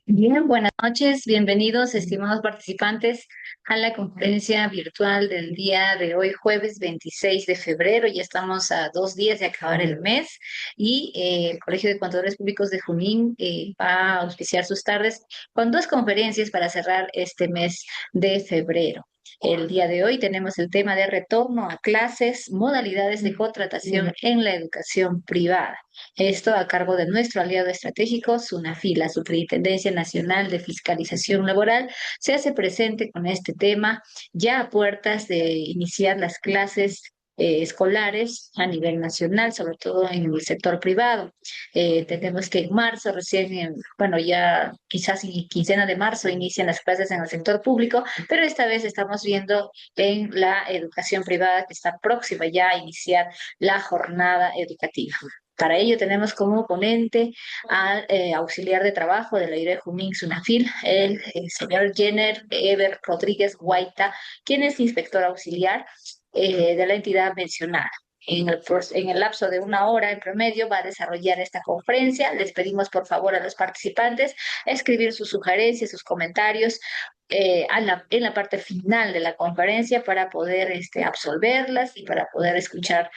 Bien, buenas noches, bienvenidos, estimados participantes, a la conferencia virtual del día de hoy, jueves 26 de febrero. Ya estamos a 2 días de acabar el mes y el Colegio de Contadores Públicos de Junín va a auspiciar sus tardes con dos conferencias para cerrar este mes de febrero. El día de hoy tenemos el tema de retorno a clases, modalidades de contratación en la educación privada. Esto a cargo de nuestro aliado estratégico, SUNAFI, la Superintendencia Nacional de Fiscalización Laboral, se hace presente con este tema ya a puertas de iniciar las clases escolares a nivel nacional, sobre todo en el sector privado. Tenemos que en marzo, recién, bueno, ya quizás en quincena de marzo inician las clases en el sector público, pero esta vez estamos viendo en la educación privada que está próxima ya a iniciar la jornada educativa. Para ello tenemos como ponente al auxiliar de trabajo de la IRE Junín Sunafil, el señor Jenner Eber Rodríguez Guaita, quien es inspector auxiliar de la entidad mencionada. En el lapso de 1 hora en promedio va a desarrollar esta conferencia. Les pedimos por favor a los participantes escribir sus sugerencias, sus comentarios en la parte final de la conferencia para poder absolverlas y para poder escuchar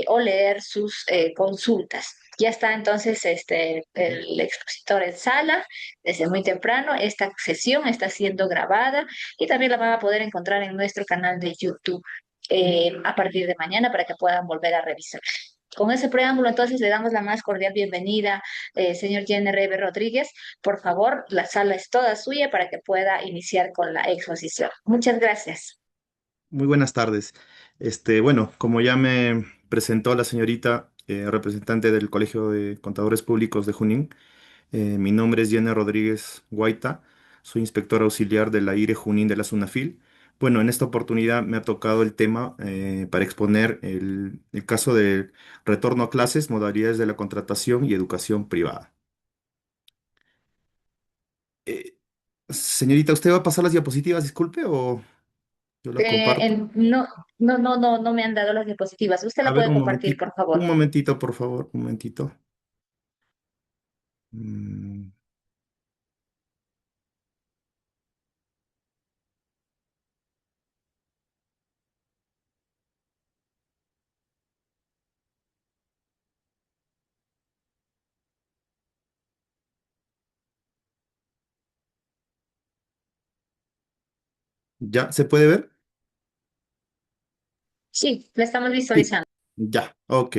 o leer sus consultas. Ya está entonces el expositor en sala desde muy temprano. Esta sesión está siendo grabada y también la van a poder encontrar en nuestro canal de YouTube a partir de mañana para que puedan volver a revisar. Con ese preámbulo, entonces, le damos la más cordial bienvenida, señor Jenner Rebe Rodríguez. Por favor, la sala es toda suya para que pueda iniciar con la exposición. Muchas gracias. Muy buenas tardes. Bueno, como ya me presentó la señorita representante del Colegio de Contadores Públicos de Junín, mi nombre es Jenner Rodríguez Guaita, soy inspector auxiliar de la IRE Junín de la SUNAFIL. Bueno, en esta oportunidad me ha tocado el tema para exponer el caso de retorno a clases, modalidades de la contratación y educación privada. Eh, Señorita, ¿usted va a pasar las diapositivas, disculpe, o yo las comparto? No, no me han dado las diapositivas. Usted A la ver, puede compartir, por favor. un momentito, por favor, un momentito. Mm, ¿Ya se puede ver? Sí, la estamos Sí, visualizando. ya, ok.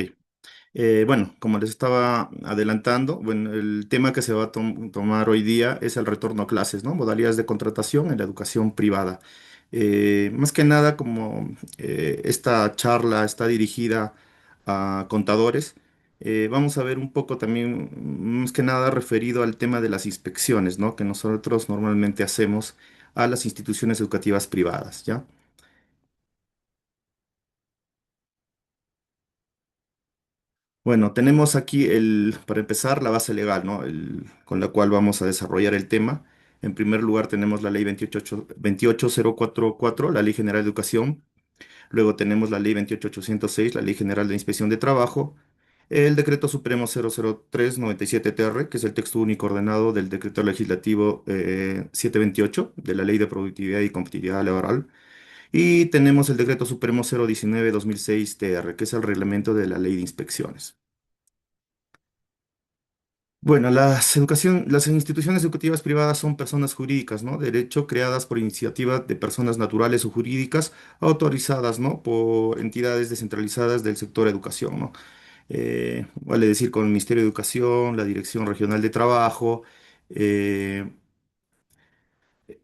Bueno, como les estaba adelantando, bueno, el tema que se va a tomar hoy día es el retorno a clases, ¿no? Modalidades de contratación en la educación privada. Más que nada, como esta charla está dirigida a contadores, vamos a ver un poco también, más que nada referido al tema de las inspecciones, ¿no? Que nosotros normalmente hacemos a las instituciones educativas privadas, ¿ya? Bueno, tenemos aquí para empezar, la base legal, ¿no? Con la cual vamos a desarrollar el tema. En primer lugar, tenemos la ley 28044, la Ley General de Educación. Luego tenemos la ley 28806, la Ley General de Inspección de Trabajo. El Decreto Supremo 00397-TR, que es el texto único ordenado del Decreto Legislativo 728, de la Ley de Productividad y Competitividad Laboral. Y tenemos el Decreto Supremo 019-2006-TR, que es el reglamento de la Ley de Inspecciones. Bueno, las instituciones educativas privadas son personas jurídicas, ¿no? De derecho creadas por iniciativa de personas naturales o jurídicas autorizadas, ¿no? Por entidades descentralizadas del sector educación, ¿no? Vale decir, con el Ministerio de Educación, la Dirección Regional de Trabajo, eh,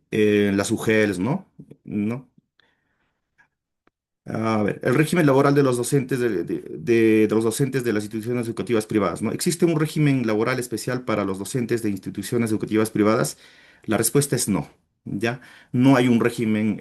las UGELs, ¿no? ¿No? A ver, el régimen laboral de los docentes de los docentes de las instituciones educativas privadas, ¿no? ¿Existe un régimen laboral especial para los docentes de instituciones educativas privadas? La respuesta es no, ¿ya? No hay un régimen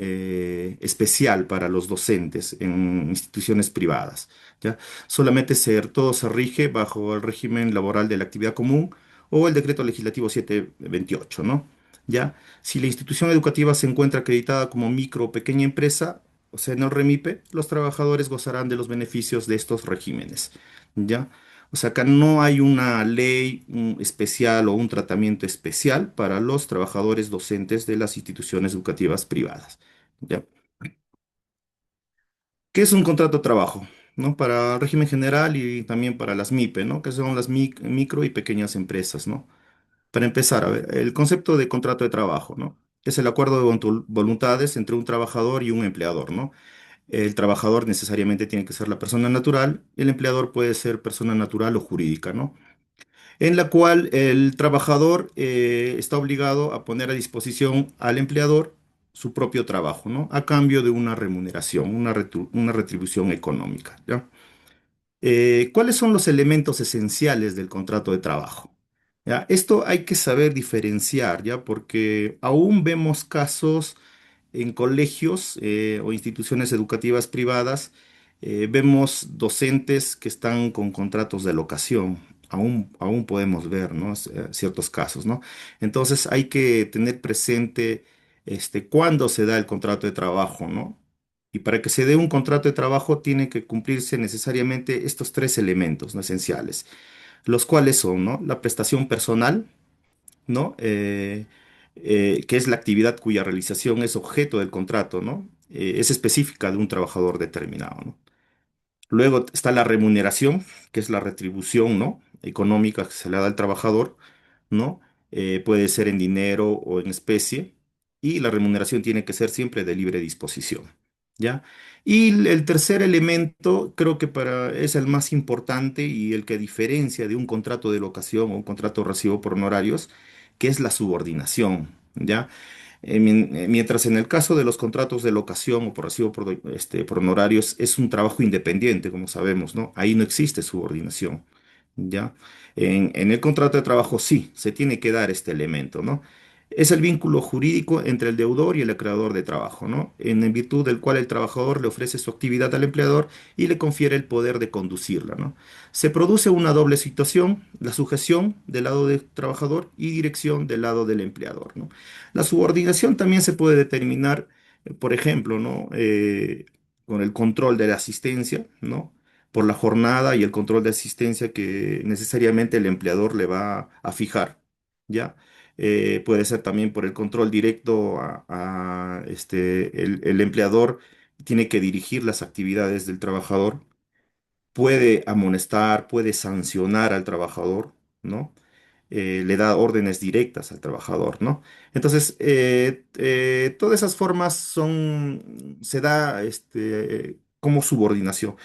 especial para los docentes en instituciones privadas, ¿ya? Solamente todo se rige bajo el régimen laboral de la actividad común o el decreto legislativo 728, ¿no? ¿Ya? Si la institución educativa se encuentra acreditada como micro o pequeña empresa, o sea, en el REMIPE, los trabajadores gozarán de los beneficios de estos regímenes, ¿ya? O sea, acá no hay una ley especial o un tratamiento especial para los trabajadores docentes de las instituciones educativas privadas. ¿Ya? ¿Qué es un contrato de trabajo? ¿No? Para el régimen general y también para las MIPE, ¿no? Que son las micro y pequeñas empresas, ¿no? Para empezar, a ver, el concepto de contrato de trabajo, ¿no? Es el acuerdo de voluntades entre un trabajador y un empleador, ¿no? El trabajador necesariamente tiene que ser la persona natural, el empleador puede ser persona natural o jurídica, ¿no? En la cual el trabajador está obligado a poner a disposición al empleador su propio trabajo, ¿no? A cambio de una remuneración, una retribución económica, ¿ya? ¿Cuáles son los elementos esenciales del contrato de trabajo? ¿Ya? Esto hay que saber diferenciar, ¿ya? Porque aún vemos casos en colegios o instituciones educativas privadas, vemos docentes que están con contratos de locación. Aún podemos ver, ¿no? Ciertos casos, ¿no? Entonces hay que tener presente cuándo se da el contrato de trabajo, ¿no? Y para que se dé un contrato de trabajo tiene que cumplirse necesariamente estos tres elementos, ¿no? Esenciales, los cuales son, ¿no? La prestación personal, ¿no? Que es la actividad cuya realización es objeto del contrato, ¿no? Es específica de un trabajador determinado, ¿no? Luego está la remuneración, que es la retribución, ¿no? Económica que se le da al trabajador, ¿no? Puede ser en dinero o en especie, y la remuneración tiene que ser siempre de libre disposición, ¿ya? Y el tercer elemento, creo que es el más importante y el que diferencia de un contrato de locación o un contrato de recibo por honorarios, que es la subordinación, ¿ya? Mientras en el caso de los contratos de locación o por recibo por honorarios es un trabajo independiente, como sabemos, ¿no? Ahí no existe subordinación, ¿ya? En el contrato de trabajo sí, se tiene que dar este elemento, ¿no? Es el vínculo jurídico entre el deudor y el creador de trabajo, ¿no? En virtud del cual el trabajador le ofrece su actividad al empleador y le confiere el poder de conducirla, ¿no? Se produce una doble situación, la sujeción del lado del trabajador y dirección del lado del empleador, ¿no? La subordinación también se puede determinar, por ejemplo, ¿no? Con el control de la asistencia, ¿no? Por la jornada y el control de asistencia que necesariamente el empleador le va a fijar, ¿ya? Puede ser también por el control directo el empleador tiene que dirigir las actividades del trabajador, puede amonestar, puede sancionar al trabajador, ¿no? Le da órdenes directas al trabajador, ¿no? Entonces, todas esas formas se da como subordinación,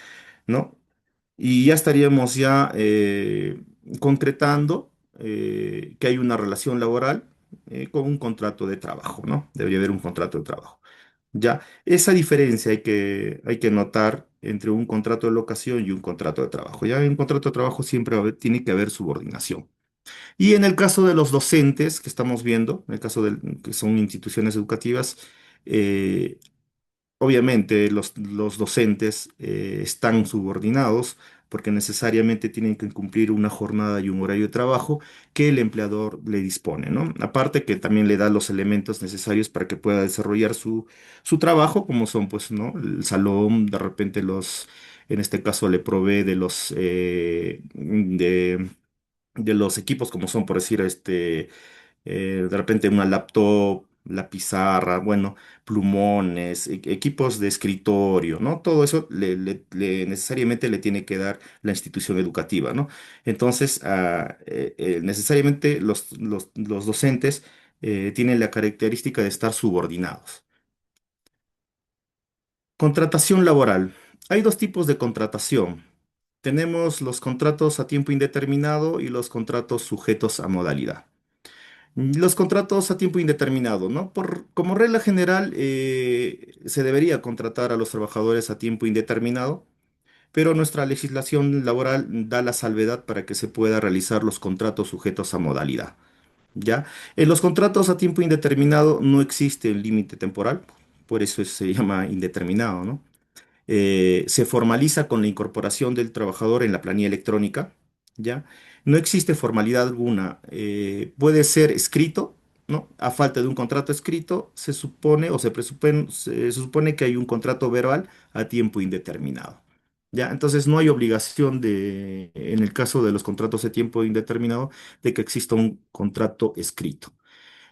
¿no? Y ya estaríamos concretando que hay una relación laboral con un contrato de trabajo, ¿no? Debería haber un contrato de trabajo. Ya, esa diferencia hay que notar entre un contrato de locación y un contrato de trabajo. Ya en un contrato de trabajo siempre tiene que haber subordinación. Y en el caso de los docentes que estamos viendo, en el caso de que son instituciones educativas, eh, obviamente los docentes están subordinados porque necesariamente tienen que cumplir una jornada y un horario de trabajo que el empleador le dispone, ¿no? Aparte que también le da los elementos necesarios para que pueda desarrollar su trabajo, como son, pues, ¿no? El salón, de repente en este caso le provee de los equipos, como son, por decir, de repente una laptop, la pizarra, bueno, plumones, equipos de escritorio, ¿no? Todo eso necesariamente le tiene que dar la institución educativa, ¿no? Entonces, necesariamente los docentes tienen la característica de estar subordinados. Contratación laboral. Hay dos tipos de contratación. Tenemos los contratos a tiempo indeterminado y los contratos sujetos a modalidad. Los contratos a tiempo indeterminado, ¿no? Como regla general, se debería contratar a los trabajadores a tiempo indeterminado, pero nuestra legislación laboral da la salvedad para que se pueda realizar los contratos sujetos a modalidad, ¿ya? En los contratos a tiempo indeterminado no existe el límite temporal, por eso se llama indeterminado, ¿no? Se formaliza con la incorporación del trabajador en la planilla electrónica, ¿ya? No existe formalidad alguna. Puede ser escrito, ¿no? A falta de un contrato escrito, se supone o se supone que hay un contrato verbal a tiempo indeterminado, ¿ya? Entonces no hay obligación de, en el caso de los contratos de tiempo indeterminado, de que exista un contrato escrito.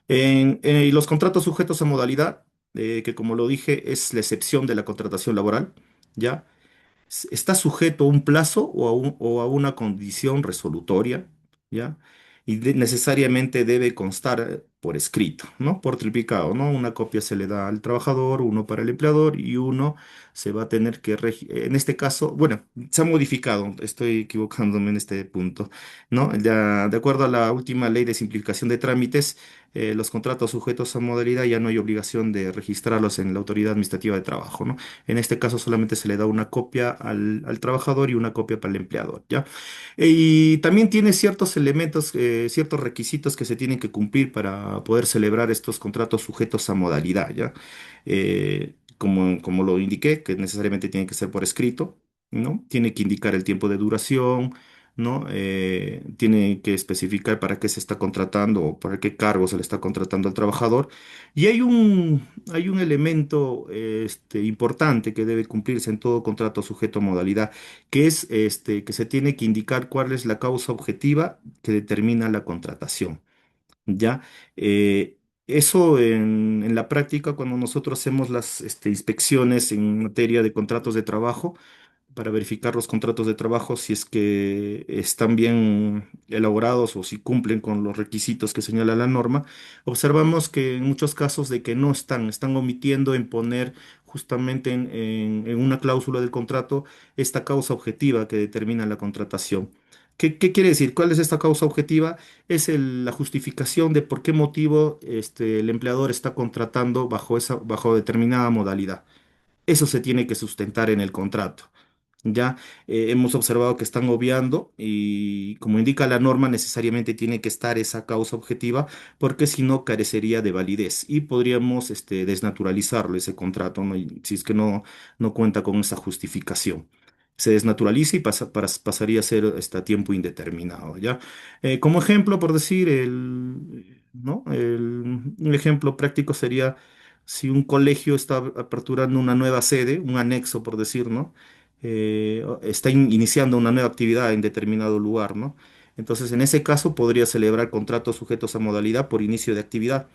Y los contratos sujetos a modalidad, que como lo dije, es la excepción de la contratación laboral, ¿ya? Está sujeto a un plazo o a una condición resolutoria, ¿ya? Y necesariamente debe constar por escrito, ¿no? Por triplicado, ¿no? Una copia se le da al trabajador, uno para el empleador y uno se va a tener que, en este caso, bueno, se ha modificado, estoy equivocándome en este punto, ¿no? Ya, de acuerdo a la última ley de simplificación de trámites, los contratos sujetos a modalidad ya no hay obligación de registrarlos en la autoridad administrativa de trabajo, ¿no? En este caso solamente se le da una copia al trabajador y una copia para el empleador, ¿ya? Y también tiene ciertos elementos, ciertos requisitos que se tienen que cumplir para poder celebrar estos contratos sujetos a modalidad, ¿ya? Como lo indiqué, que necesariamente tiene que ser por escrito, ¿no? Tiene que indicar el tiempo de duración, ¿no? Tiene que especificar para qué se está contratando o para qué cargo se le está contratando al trabajador. Y hay un elemento importante que debe cumplirse en todo contrato sujeto a modalidad, que es que se tiene que indicar cuál es la causa objetiva que determina la contratación. ¿Ya? Eso en la práctica, cuando nosotros hacemos las inspecciones en materia de contratos de trabajo, para verificar los contratos de trabajo si es que están bien elaborados o si cumplen con los requisitos que señala la norma, observamos que en muchos casos de que no están omitiendo en poner justamente en una cláusula del contrato esta causa objetiva que determina la contratación. ¿Qué quiere decir? ¿Cuál es esta causa objetiva? Es la justificación de por qué motivo el empleador está contratando bajo determinada modalidad. Eso se tiene que sustentar en el contrato. Ya hemos observado que están obviando y como indica la norma, necesariamente tiene que estar esa causa objetiva porque si no carecería de validez y podríamos desnaturalizarlo ese contrato, ¿no? Y si es que no cuenta con esa justificación. Se desnaturaliza y pasaría a ser a tiempo indeterminado, ¿ya? Como ejemplo, por decir, ¿no? Un ejemplo práctico sería si un colegio está aperturando una nueva sede, un anexo, por decir, ¿no? Está iniciando una nueva actividad en determinado lugar, ¿no? Entonces, en ese caso, podría celebrar contratos sujetos a modalidad por inicio de actividad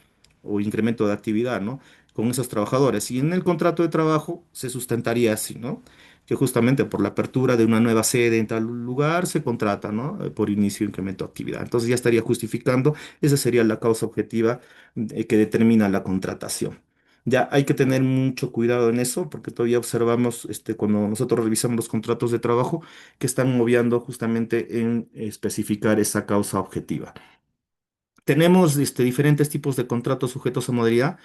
o incremento de actividad, ¿no? Con esos trabajadores. Y en el contrato de trabajo se sustentaría así, ¿no? Que justamente por la apertura de una nueva sede en tal lugar se contrata, ¿no? Por inicio e incremento de actividad. Entonces ya estaría justificando, esa sería la causa objetiva que determina la contratación. Ya hay que tener mucho cuidado en eso porque todavía observamos, cuando nosotros revisamos los contratos de trabajo, que están obviando justamente en especificar esa causa objetiva. Tenemos diferentes tipos de contratos sujetos a modalidad.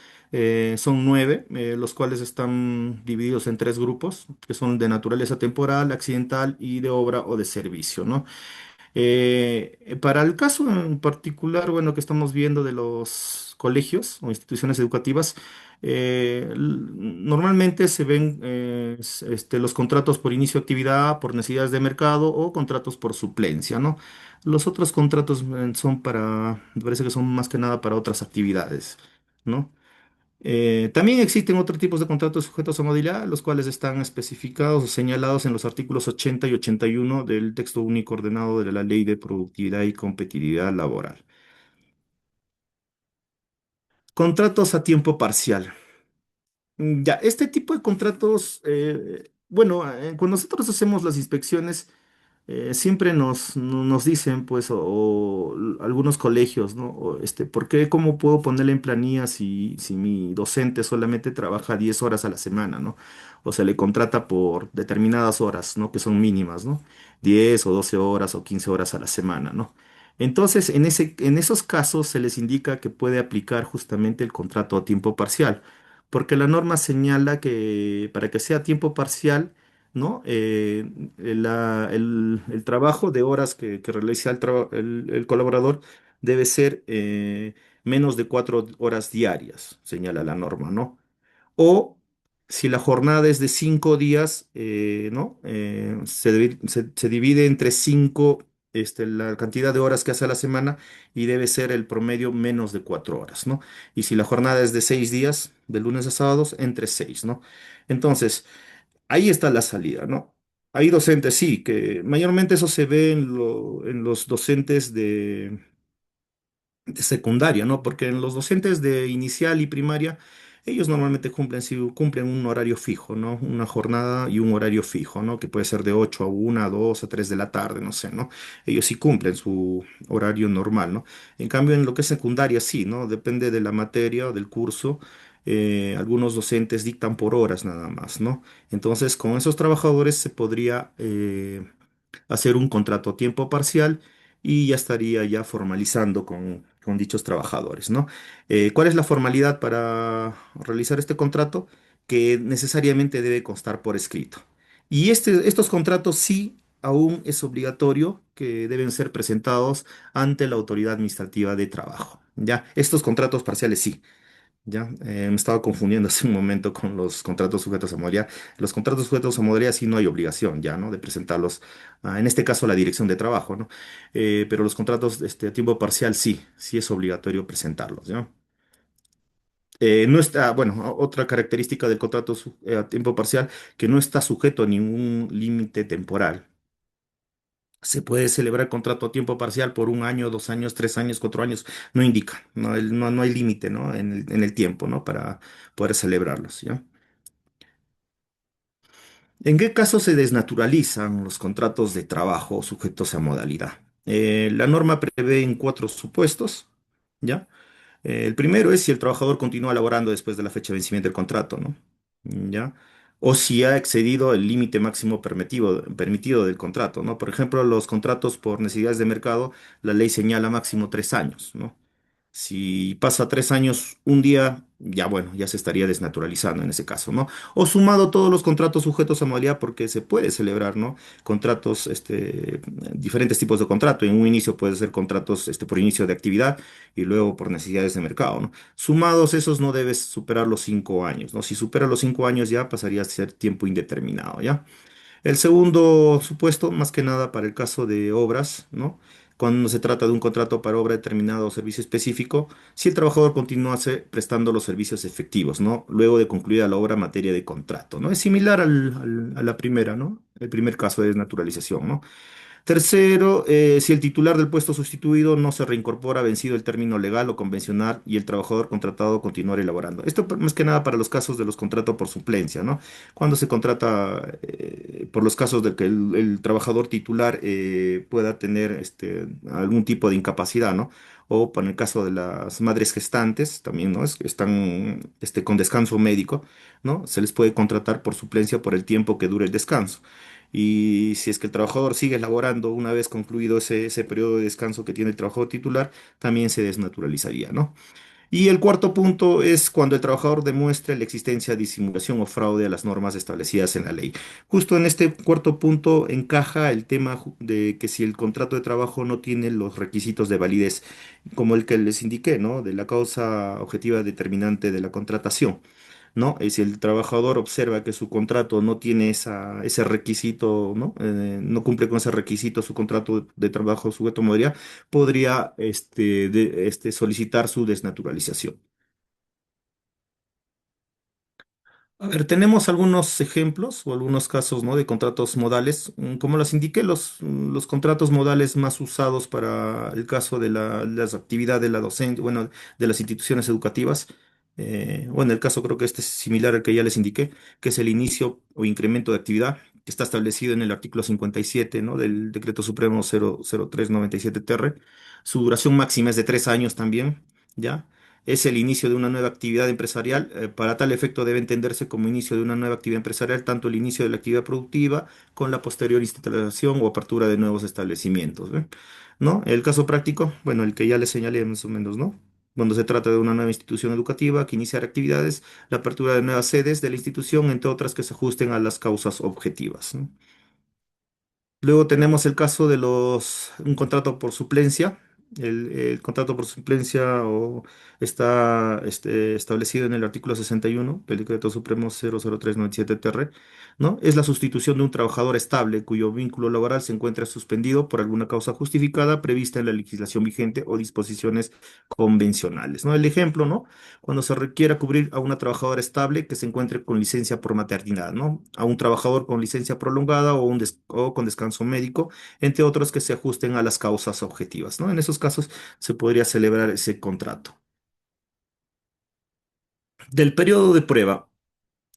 Son 9, los cuales están divididos en 3 grupos, que son de naturaleza temporal, accidental y de obra o de servicio, ¿no? Para el caso en particular, bueno, que estamos viendo de los colegios o instituciones educativas, normalmente se ven los contratos por inicio de actividad, por necesidades de mercado o contratos por suplencia, ¿no? Los otros contratos me parece que son más que nada para otras actividades, ¿no? También existen otros tipos de contratos sujetos a modalidad, los cuales están especificados o señalados en los artículos 80 y 81 del texto único ordenado de la Ley de Productividad y Competitividad Laboral. Contratos a tiempo parcial. Ya, este tipo de contratos, bueno, cuando nosotros hacemos las inspecciones, siempre nos dicen, pues, algunos colegios, ¿no? ¿Por qué, cómo puedo ponerle en planilla si mi docente solamente trabaja 10 horas a la semana, ¿no? O se le contrata por determinadas horas, ¿no? Que son mínimas, ¿no? 10 o 12 horas o 15 horas a la semana, ¿no? Entonces, en esos casos se les indica que puede aplicar justamente el contrato a tiempo parcial, porque la norma señala que para que sea a tiempo parcial, ¿no? El trabajo de horas que realiza el colaborador debe ser menos de 4 horas diarias, señala la norma, ¿no? O si la jornada es de 5 días, ¿no? Se divide entre cinco, la cantidad de horas que hace a la semana y debe ser el promedio menos de 4 horas, ¿no? Y si la jornada es de 6 días, de lunes a sábados, entre seis, ¿no? Entonces, ahí está la salida, ¿no? Hay docentes, sí, que mayormente eso se ve en los docentes de secundaria, ¿no? Porque en los docentes de inicial y primaria, ellos normalmente cumplen, sí, cumplen un horario fijo, ¿no? Una jornada y un horario fijo, ¿no? Que puede ser de 8 a 1, a 2, a 3 de la tarde, no sé, ¿no? Ellos sí cumplen su horario normal, ¿no? En cambio, en lo que es secundaria, sí, ¿no? Depende de la materia o del curso. Algunos docentes dictan por horas nada más, ¿no? Entonces, con esos trabajadores se podría hacer un contrato a tiempo parcial y ya estaría ya formalizando con dichos trabajadores, ¿no? ¿Cuál es la formalidad para realizar este contrato? Que necesariamente debe constar por escrito. Y estos contratos sí aún es obligatorio que deben ser presentados ante la autoridad administrativa de trabajo. Ya, estos contratos parciales sí. Ya, me estaba confundiendo hace un momento con los contratos sujetos a modalidad. Los contratos sujetos a modalidad sí no hay obligación ya, ¿no? De presentarlos, en este caso a la dirección de trabajo, ¿no? Pero los contratos a tiempo parcial sí, sí es obligatorio presentarlos, ¿ya? No está, bueno, otra característica del contrato a tiempo parcial, que no está sujeto a ningún límite temporal. Se puede celebrar contrato a tiempo parcial por un año, 2 años, 3 años, 4 años, no indica, no, no hay límite, ¿no? En el tiempo, ¿no? Para poder celebrarlos, ¿ya? ¿En qué caso se desnaturalizan los contratos de trabajo sujetos a modalidad? La norma prevé en cuatro supuestos, ¿ya? El primero es si el trabajador continúa laborando después de la fecha de vencimiento del contrato, ¿no? ¿Ya? O si ha excedido el límite máximo permitido del contrato, ¿no? Por ejemplo, los contratos por necesidades de mercado, la ley señala máximo 3 años, ¿no? Si pasa 3 años, un día, ya bueno, ya se estaría desnaturalizando en ese caso, ¿no? O sumado todos los contratos sujetos a modalidad, porque se puede celebrar, ¿no? Contratos, diferentes tipos de contrato. En un inicio puede ser contratos, por inicio de actividad y luego por necesidades de mercado, ¿no? Sumados esos no debes superar los 5 años, ¿no? Si supera los 5 años ya pasaría a ser tiempo indeterminado, ¿ya? El segundo supuesto, más que nada para el caso de obras, ¿no? Cuando se trata de un contrato para obra determinada o servicio específico, si el trabajador continúa prestando los servicios efectivos, ¿no? Luego de concluida la obra en materia de contrato, ¿no? Es similar a la primera, ¿no? El primer caso de desnaturalización, ¿no? Tercero, si el titular del puesto sustituido no se reincorpora vencido el término legal o convencional y el trabajador contratado continuar elaborando. Esto más que nada para los casos de los contratos por suplencia, ¿no? Cuando se contrata por los casos de que el trabajador titular pueda tener algún tipo de incapacidad, ¿no? O para el caso de las madres gestantes, también, ¿no? Están con descanso médico, ¿no? Se les puede contratar por suplencia por el tiempo que dure el descanso. Y si es que el trabajador sigue laborando una vez concluido ese periodo de descanso que tiene el trabajador titular, también se desnaturalizaría, ¿no? Y el cuarto punto es cuando el trabajador demuestre la existencia de disimulación o fraude a las normas establecidas en la ley. Justo en este cuarto punto encaja el tema de que si el contrato de trabajo no tiene los requisitos de validez, como el que les indiqué, ¿no? De la causa objetiva determinante de la contratación. ¿No? Y si el trabajador observa que su contrato no tiene ese requisito, ¿no? No cumple con ese requisito su contrato de trabajo sujeto a modalidad, podría solicitar su desnaturalización. A ver, tenemos algunos ejemplos o algunos casos, ¿no? De contratos modales. Como les indiqué, los contratos modales más usados para el caso de las actividades de la docente, bueno, de las instituciones educativas. Bueno, el caso creo que este es similar al que ya les indiqué, que es el inicio o incremento de actividad, que está establecido en el artículo 57, ¿no? Del Decreto Supremo 00397-TR. Su duración máxima es de 3 años también, ¿ya? Es el inicio de una nueva actividad empresarial. Para tal efecto debe entenderse como inicio de una nueva actividad empresarial tanto el inicio de la actividad productiva con la posterior instalación o apertura de nuevos establecimientos, ¿ve? ¿No? El caso práctico, bueno, el que ya les señalé más o menos, ¿no? Cuando se trata de una nueva institución educativa que iniciar actividades, la apertura de nuevas sedes de la institución, entre otras que se ajusten a las causas objetivas, ¿no? Luego tenemos el caso de un contrato por suplencia. El contrato por suplencia está establecido en el artículo 61 del Decreto Supremo 00397-TR, ¿no? Es la sustitución de un trabajador estable cuyo vínculo laboral se encuentra suspendido por alguna causa justificada prevista en la legislación vigente o disposiciones convencionales, ¿no? El ejemplo, ¿no? Cuando se requiera cubrir a una trabajadora estable que se encuentre con licencia por maternidad, ¿no? A un trabajador con licencia prolongada o con descanso médico, entre otros que se ajusten a las causas objetivas, ¿no? En esos casos se podría celebrar ese contrato. Del periodo de prueba,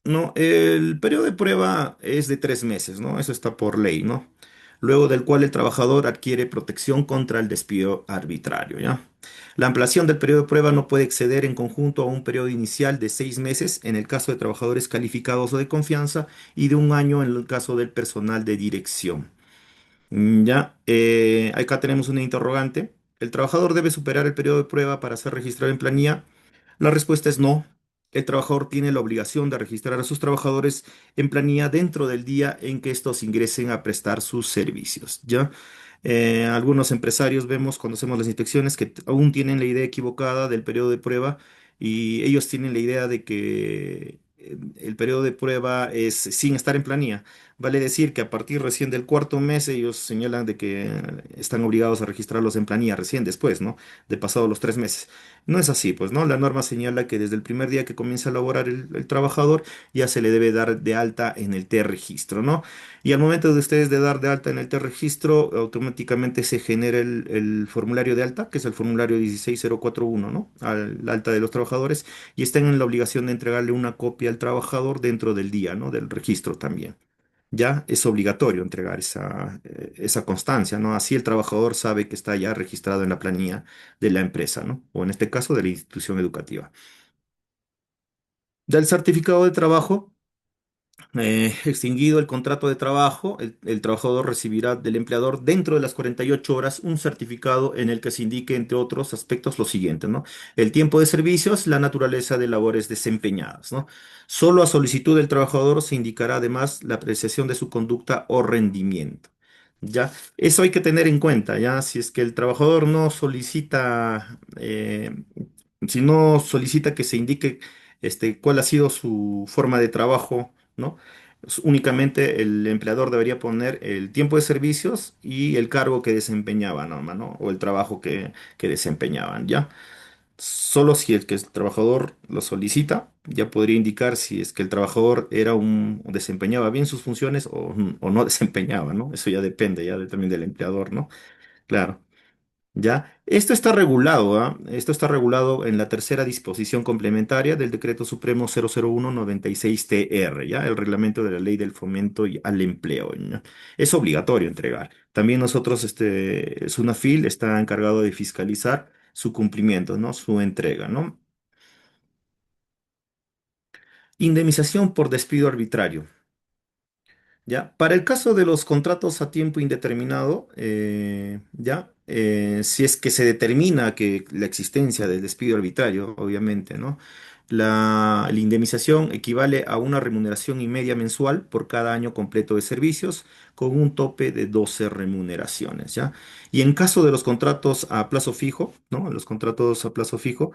¿no? El periodo de prueba es de 3 meses, ¿no? Eso está por ley, ¿no? Luego del cual el trabajador adquiere protección contra el despido arbitrario, ¿ya? La ampliación del periodo de prueba no puede exceder en conjunto a un periodo inicial de 6 meses en el caso de trabajadores calificados o de confianza y de un año en el caso del personal de dirección. Ya, acá tenemos una interrogante. ¿El trabajador debe superar el periodo de prueba para ser registrado en planilla? La respuesta es no. El trabajador tiene la obligación de registrar a sus trabajadores en planilla dentro del día en que estos ingresen a prestar sus servicios. ¿Ya? Algunos empresarios vemos cuando hacemos las inspecciones que aún tienen la idea equivocada del periodo de prueba y ellos tienen la idea de que el periodo de prueba es sin estar en planilla. Vale decir que a partir recién del cuarto mes ellos señalan de que están obligados a registrarlos en planilla recién después, ¿no? De pasado los 3 meses. No es así, pues, ¿no? La norma señala que desde el primer día que comienza a laborar el trabajador ya se le debe dar de alta en el T-registro, ¿no? Y al momento de ustedes de dar de alta en el T-registro, automáticamente se genera el formulario de alta, que es el formulario 16041, ¿no? Al alta de los trabajadores, y están en la obligación de entregarle una copia al trabajador dentro del día, ¿no? Del registro también. Ya es obligatorio entregar esa constancia, ¿no? Así el trabajador sabe que está ya registrado en la planilla de la empresa, ¿no? O en este caso de la institución educativa. Del certificado de trabajo. Extinguido el contrato de trabajo, el trabajador recibirá del empleador dentro de las 48 horas un certificado en el que se indique, entre otros aspectos, lo siguiente, ¿no? El tiempo de servicios, la naturaleza de labores desempeñadas, ¿no? Solo a solicitud del trabajador se indicará además la apreciación de su conducta o rendimiento. ¿Ya? Eso hay que tener en cuenta, ¿ya? Si es que el trabajador no solicita, si no solicita que se indique cuál ha sido su forma de trabajo, ¿no? Únicamente el empleador debería poner el tiempo de servicios y el cargo que desempeñaban, ¿no? O el trabajo que desempeñaban, ¿ya? Solo si el que el trabajador lo solicita, ya podría indicar si es que el trabajador o desempeñaba bien sus funciones o no desempeñaba, ¿no? Eso ya depende, también del empleador, ¿no? Claro. ¿Ya? Esto está regulado, ¿ah? Esto está regulado en la tercera disposición complementaria del Decreto Supremo 001-96-TR, ¿ya? El reglamento de la Ley del Fomento al Empleo, ¿ya? Es obligatorio entregar. También nosotros, SUNAFIL está encargado de fiscalizar su cumplimiento, ¿no? Su entrega, ¿no? Indemnización por despido arbitrario. ¿Ya? Para el caso de los contratos a tiempo indeterminado, ¿ya? Si es que se determina que la existencia del despido arbitrario, obviamente, ¿no? La indemnización equivale a una remuneración y media mensual por cada año completo de servicios, con un tope de 12 remuneraciones, ¿ya? Y en caso de los contratos a plazo fijo, ¿no? Los contratos a plazo fijo,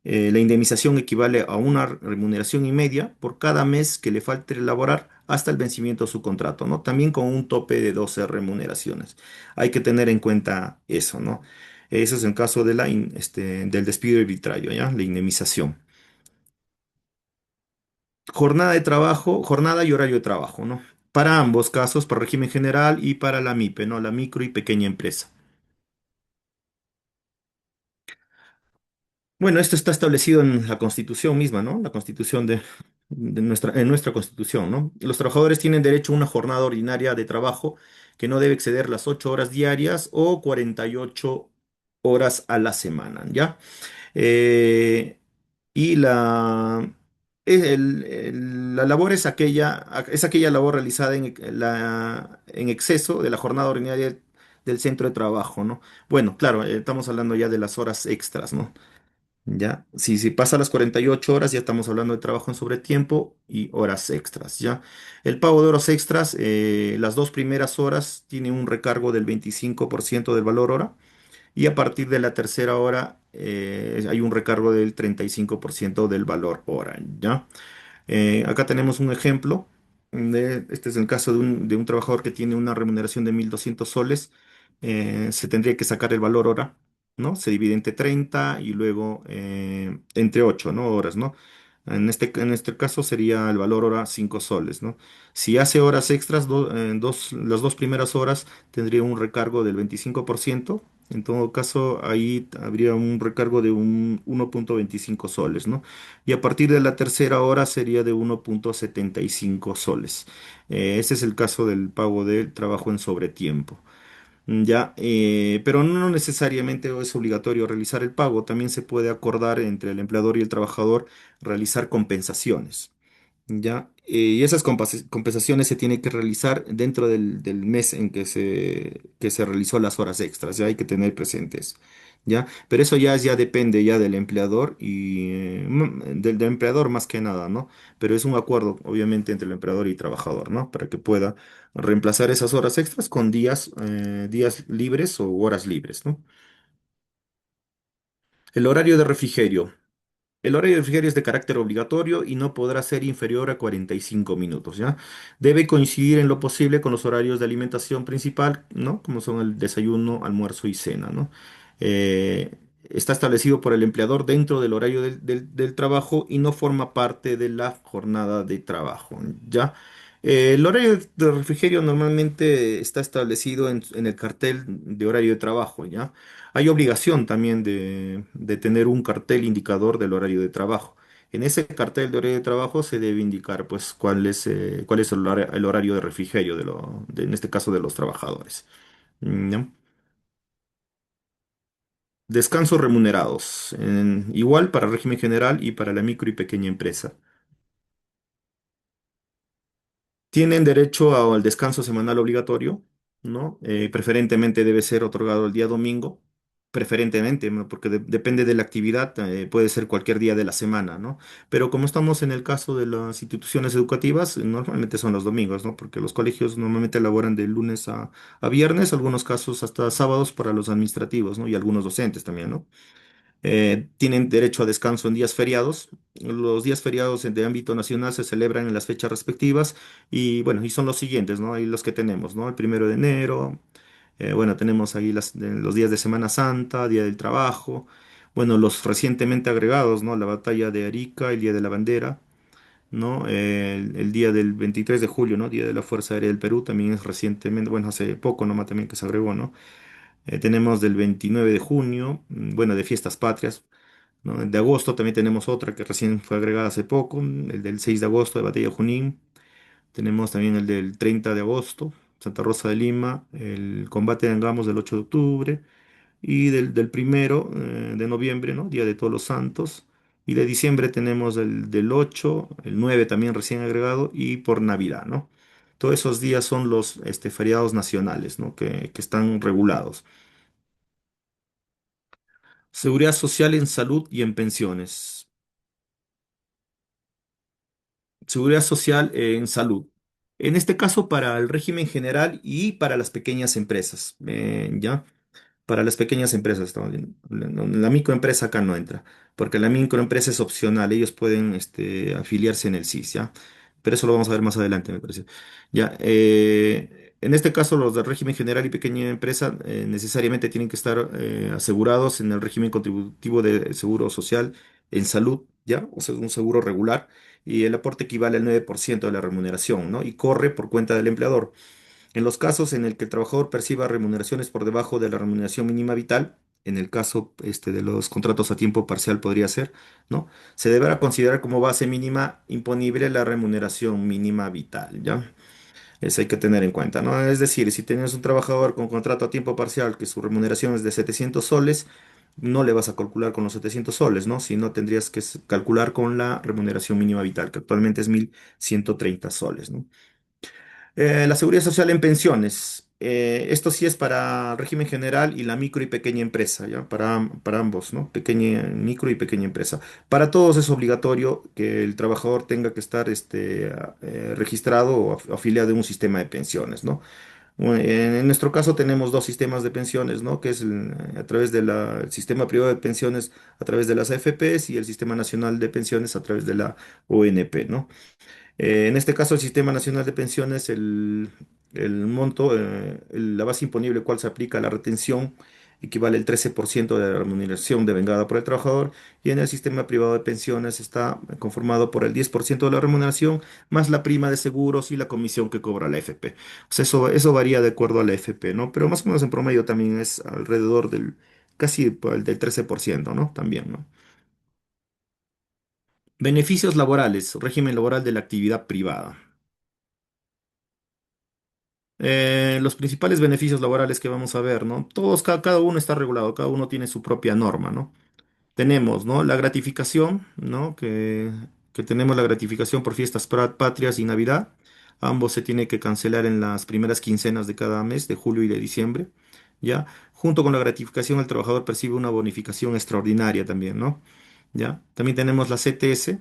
la indemnización equivale a una remuneración y media por cada mes que le falte laborar hasta el vencimiento de su contrato, ¿no? También con un tope de 12 remuneraciones. Hay que tener en cuenta eso, ¿no? Eso es en caso de del despido arbitrario, ¿ya? La indemnización. Jornada de trabajo, jornada y horario de trabajo, ¿no? Para ambos casos, para régimen general y para la MIPE, ¿no? La micro y pequeña empresa. Bueno, esto está establecido en la Constitución misma, ¿no? La Constitución en nuestra Constitución, ¿no? Los trabajadores tienen derecho a una jornada ordinaria de trabajo que no debe exceder las 8 horas diarias o 48 horas a la semana, ¿ya? Eh, y la labor es aquella labor realizada en exceso de la jornada ordinaria del centro de trabajo, ¿no? Bueno, claro, estamos hablando ya de las horas extras, ¿no? ¿Ya? Si pasa las 48 horas, ya estamos hablando de trabajo en sobretiempo y horas extras, ¿ya? El pago de horas extras, las dos primeras horas tiene un recargo del 25% del valor hora y a partir de la tercera hora hay un recargo del 35% del valor hora, ¿ya? Acá tenemos un ejemplo. Este es el caso de un trabajador que tiene una remuneración de 1.200 soles. Se tendría que sacar el valor hora, ¿no? Se divide entre 30 y luego entre 8, ¿no? Horas, ¿no? En este caso sería el valor hora 5 soles, ¿no? Si hace horas extras, las dos primeras horas tendría un recargo del 25%. En todo caso, ahí habría un recargo de un 1.25 soles, ¿no? Y a partir de la tercera hora sería de 1.75 soles. Ese es el caso del pago del trabajo en sobretiempo. Ya, pero no necesariamente es obligatorio realizar el pago, también se puede acordar entre el empleador y el trabajador realizar compensaciones. Ya, y esas compensaciones se tienen que realizar dentro del mes en que se realizó las horas extras, ya hay que tener presentes, ya, pero eso ya depende ya del empleador y del empleador más que nada, ¿no? Pero es un acuerdo, obviamente, entre el empleador y trabajador, ¿no? Para que pueda reemplazar esas horas extras con días libres o horas libres, ¿no? El horario de refrigerio. El horario de refrigerio es de carácter obligatorio y no podrá ser inferior a 45 minutos, ¿ya? Debe coincidir en lo posible con los horarios de alimentación principal, ¿no? Como son el desayuno, almuerzo y cena, ¿no? Eh, Está establecido por el empleador dentro del horario del trabajo y no forma parte de la jornada de trabajo, ¿ya? El horario de refrigerio normalmente está establecido en el cartel de horario de trabajo, ¿ya? Hay obligación también de tener un cartel indicador del horario de trabajo. En ese cartel de horario de trabajo se debe indicar pues cuál es el horario de refrigerio en este caso de los trabajadores. ¿Ya? Descansos remunerados, igual para régimen general y para la micro y pequeña empresa. Tienen derecho al descanso semanal obligatorio, ¿no? Preferentemente debe ser otorgado el día domingo, preferentemente, ¿no? Porque depende de la actividad, puede ser cualquier día de la semana, ¿no? Pero como estamos en el caso de las instituciones educativas, normalmente son los domingos, ¿no? Porque los colegios normalmente laboran de lunes a viernes, algunos casos hasta sábados para los administrativos, ¿no? Y algunos docentes también, ¿no? Tienen derecho a descanso en días feriados. Los días feriados de ámbito nacional se celebran en las fechas respectivas y bueno, y son los siguientes, ¿no? Ahí los que tenemos, ¿no? El 1 de enero, bueno, tenemos ahí los días de Semana Santa, Día del Trabajo, bueno, los recientemente agregados, ¿no? La batalla de Arica, el Día de la Bandera, ¿no? El día del 23 de julio, ¿no? Día de la Fuerza Aérea del Perú, también es recientemente, bueno, hace poco nomás también que se agregó, ¿no? Tenemos del 29 de junio, bueno, de fiestas patrias, ¿no? El de agosto también tenemos otra que recién fue agregada hace poco, el del 6 de agosto de Batalla de Junín. Tenemos también el del 30 de agosto, Santa Rosa de Lima, el combate de Angamos del 8 de octubre y del 1 de noviembre, ¿no? Día de Todos los Santos. Y de diciembre tenemos del 8, el 9 también recién agregado y por Navidad, ¿no? Todos esos días son los feriados nacionales, ¿no? Que están regulados. Seguridad social en salud y en pensiones. Seguridad social en salud. En este caso, para el régimen general y para las pequeñas empresas. ¿Ya? Para las pequeñas empresas, estamos viendo. La microempresa acá no entra, porque la microempresa es opcional, ellos pueden afiliarse en el SIS, ¿ya? Pero eso lo vamos a ver más adelante, me parece. Ya, en este caso, los del régimen general y pequeña empresa necesariamente tienen que estar asegurados en el régimen contributivo de seguro social en salud, ¿ya? O sea, un seguro regular, y el aporte equivale al 9% de la remuneración, ¿no? Y corre por cuenta del empleador. En los casos en el que el trabajador perciba remuneraciones por debajo de la remuneración mínima vital, en el caso de los contratos a tiempo parcial podría ser, ¿no? Se deberá considerar como base mínima imponible la remuneración mínima vital, ¿ya? Eso hay que tener en cuenta, ¿no? Es decir, si tienes un trabajador con contrato a tiempo parcial que su remuneración es de 700 soles, no le vas a calcular con los 700 soles, ¿no? Sino tendrías que calcular con la remuneración mínima vital, que actualmente es 1.130 soles, ¿no? La seguridad social en pensiones. Esto sí es para régimen general y la micro y pequeña empresa, ¿ya? Para ambos, ¿no? Pequeña, micro y pequeña empresa. Para todos es obligatorio que el trabajador tenga que estar registrado o afiliado a un sistema de pensiones, ¿no? Bueno, en nuestro caso tenemos dos sistemas de pensiones, ¿no? Que es a través del sistema privado de pensiones a través de las AFPs y el sistema nacional de pensiones a través de la ONP, ¿no? En este caso, el Sistema Nacional de Pensiones, el monto, la base imponible cual se aplica a la retención equivale al 13% de la remuneración devengada por el trabajador y en el sistema privado de pensiones está conformado por el 10% de la remuneración más la prima de seguros y la comisión que cobra la FP. O sea, eso varía de acuerdo a la FP, ¿no? Pero más o menos en promedio también es alrededor del casi del 13%, ¿no? También, ¿no? Beneficios laborales, régimen laboral de la actividad privada. Los principales beneficios laborales que vamos a ver, ¿no? Todos, cada uno está regulado, cada uno tiene su propia norma, ¿no? Tenemos, ¿no? La gratificación, ¿no? Que tenemos la gratificación por fiestas patrias y Navidad. Ambos se tiene que cancelar en las primeras quincenas de cada mes, de julio y de diciembre, ¿ya? Junto con la gratificación, el trabajador percibe una bonificación extraordinaria también, ¿no? ¿Ya? También tenemos la CTS,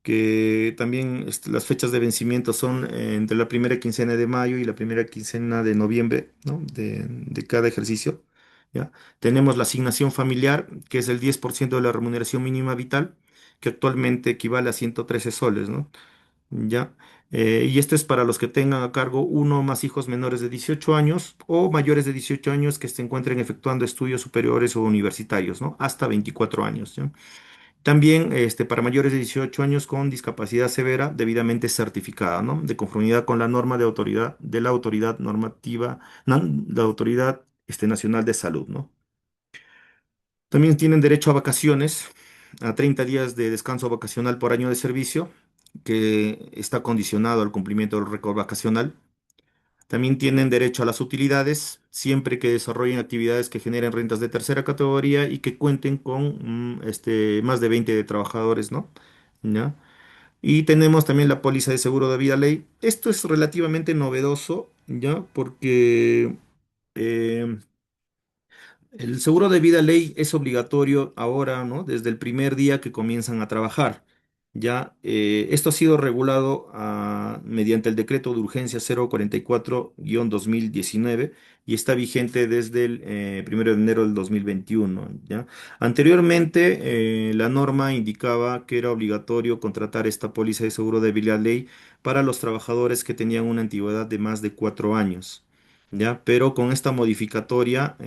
que también las fechas de vencimiento son entre la primera quincena de mayo y la primera quincena de noviembre, ¿no? De cada ejercicio, ¿ya? Tenemos la asignación familiar, que es el 10% de la remuneración mínima vital, que actualmente equivale a 113 soles, ¿no? ¿Ya? Y esto es para los que tengan a cargo uno o más hijos menores de 18 años o mayores de 18 años que se encuentren efectuando estudios superiores o universitarios, ¿no? Hasta 24 años, ¿ya? También para mayores de 18 años con discapacidad severa debidamente certificada, ¿no? De conformidad con la norma de autoridad, de la autoridad normativa, la autoridad nacional de salud, ¿no? También tienen derecho a vacaciones, a 30 días de descanso vacacional por año de servicio, que está condicionado al cumplimiento del récord vacacional. También tienen derecho a las utilidades, siempre que desarrollen actividades que generen rentas de tercera categoría y que cuenten con más de 20 de trabajadores, ¿no? ¿Ya? Y tenemos también la póliza de seguro de vida ley. Esto es relativamente novedoso, ¿ya? Porque eh, el seguro de vida ley es obligatorio ahora, ¿no? Desde el primer día que comienzan a trabajar. Ya, esto ha sido regulado mediante el decreto de urgencia 044-2019 y está vigente desde el 1 de enero del 2021. ¿Ya? Anteriormente, la norma indicaba que era obligatorio contratar esta póliza de seguro de vida ley para los trabajadores que tenían una antigüedad de más de 4 años. ¿Ya? Pero con esta modificatoria,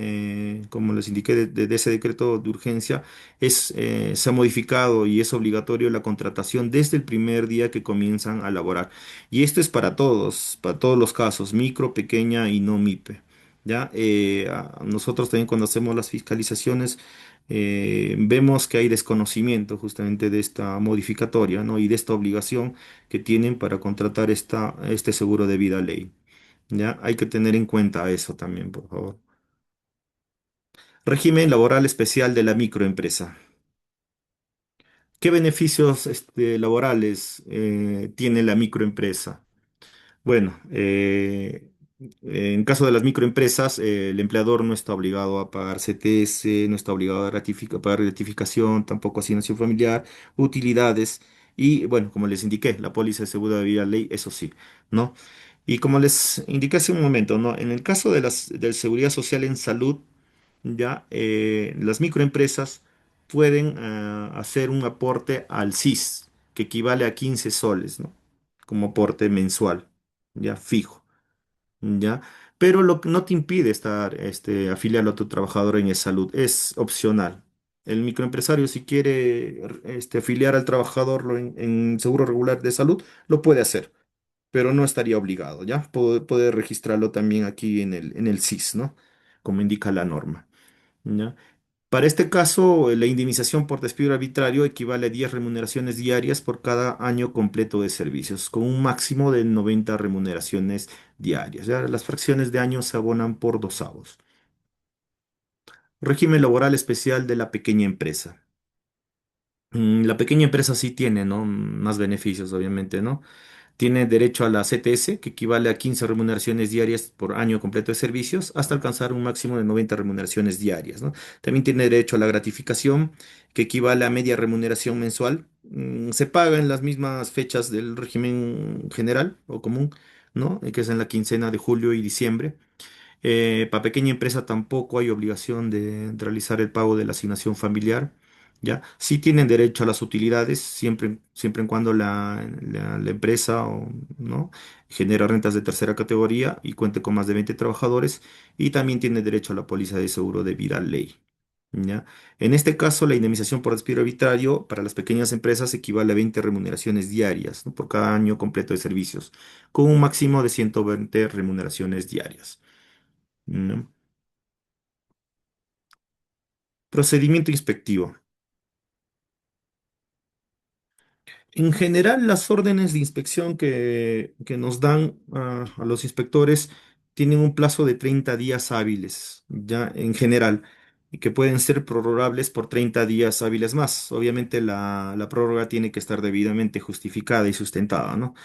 como les indiqué de ese decreto de urgencia, se ha modificado y es obligatorio la contratación desde el primer día que comienzan a laborar. Y esto es para todos los casos, micro, pequeña y no MIPE. ¿Ya? Nosotros también cuando hacemos las fiscalizaciones, vemos que hay desconocimiento justamente de esta modificatoria, ¿no? Y de esta obligación que tienen para contratar este seguro de vida ley. ¿Ya? Hay que tener en cuenta eso también, por favor. Régimen laboral especial de la microempresa. ¿Qué beneficios laborales tiene la microempresa? Bueno, en caso de las microempresas, el empleador no está obligado a pagar CTS, no está obligado a pagar gratificación, tampoco asignación familiar, utilidades y, bueno, como les indiqué, la póliza de seguro de vida ley, eso sí, ¿no? Y como les indiqué hace un momento, ¿no? En el caso de seguridad social en salud, ya las microempresas pueden hacer un aporte al CIS, que equivale a 15 soles, ¿no? Como aporte mensual, ya fijo, ya. Pero lo que no te impide estar afiliado a tu trabajador en salud, es opcional. El microempresario, si quiere afiliar al trabajador en seguro regular de salud, lo puede hacer, pero no estaría obligado, ¿ya? Puede registrarlo también aquí en el CIS, ¿no? Como indica la norma. ¿Ya? Para este caso, la indemnización por despido arbitrario equivale a 10 remuneraciones diarias por cada año completo de servicios, con un máximo de 90 remuneraciones diarias. ¿Ya? Las fracciones de año se abonan por dosavos. Régimen laboral especial de la pequeña empresa. La pequeña empresa sí tiene, ¿no? Más beneficios, obviamente, ¿no? Tiene derecho a la CTS, que equivale a 15 remuneraciones diarias por año completo de servicios, hasta alcanzar un máximo de 90 remuneraciones diarias, ¿no? También tiene derecho a la gratificación, que equivale a media remuneración mensual. Se paga en las mismas fechas del régimen general o común, ¿no? Que es en la quincena de julio y diciembre. Para pequeña empresa tampoco hay obligación de realizar el pago de la asignación familiar, ¿ya? Sí tienen derecho a las utilidades siempre en cuando la empresa ¿no? genera rentas de tercera categoría y cuente con más de 20 trabajadores y también tiene derecho a la póliza de seguro de vida ley. ¿Ya? En este caso, la indemnización por despido arbitrario para las pequeñas empresas equivale a 20 remuneraciones diarias, ¿no? por cada año completo de servicios, con un máximo de 120 remuneraciones diarias. ¿No? Procedimiento inspectivo. En general, las órdenes de inspección que nos dan a los inspectores tienen un plazo de 30 días hábiles, ya en general, y que pueden ser prorrogables por 30 días hábiles más. Obviamente, la prórroga tiene que estar debidamente justificada y sustentada, ¿no?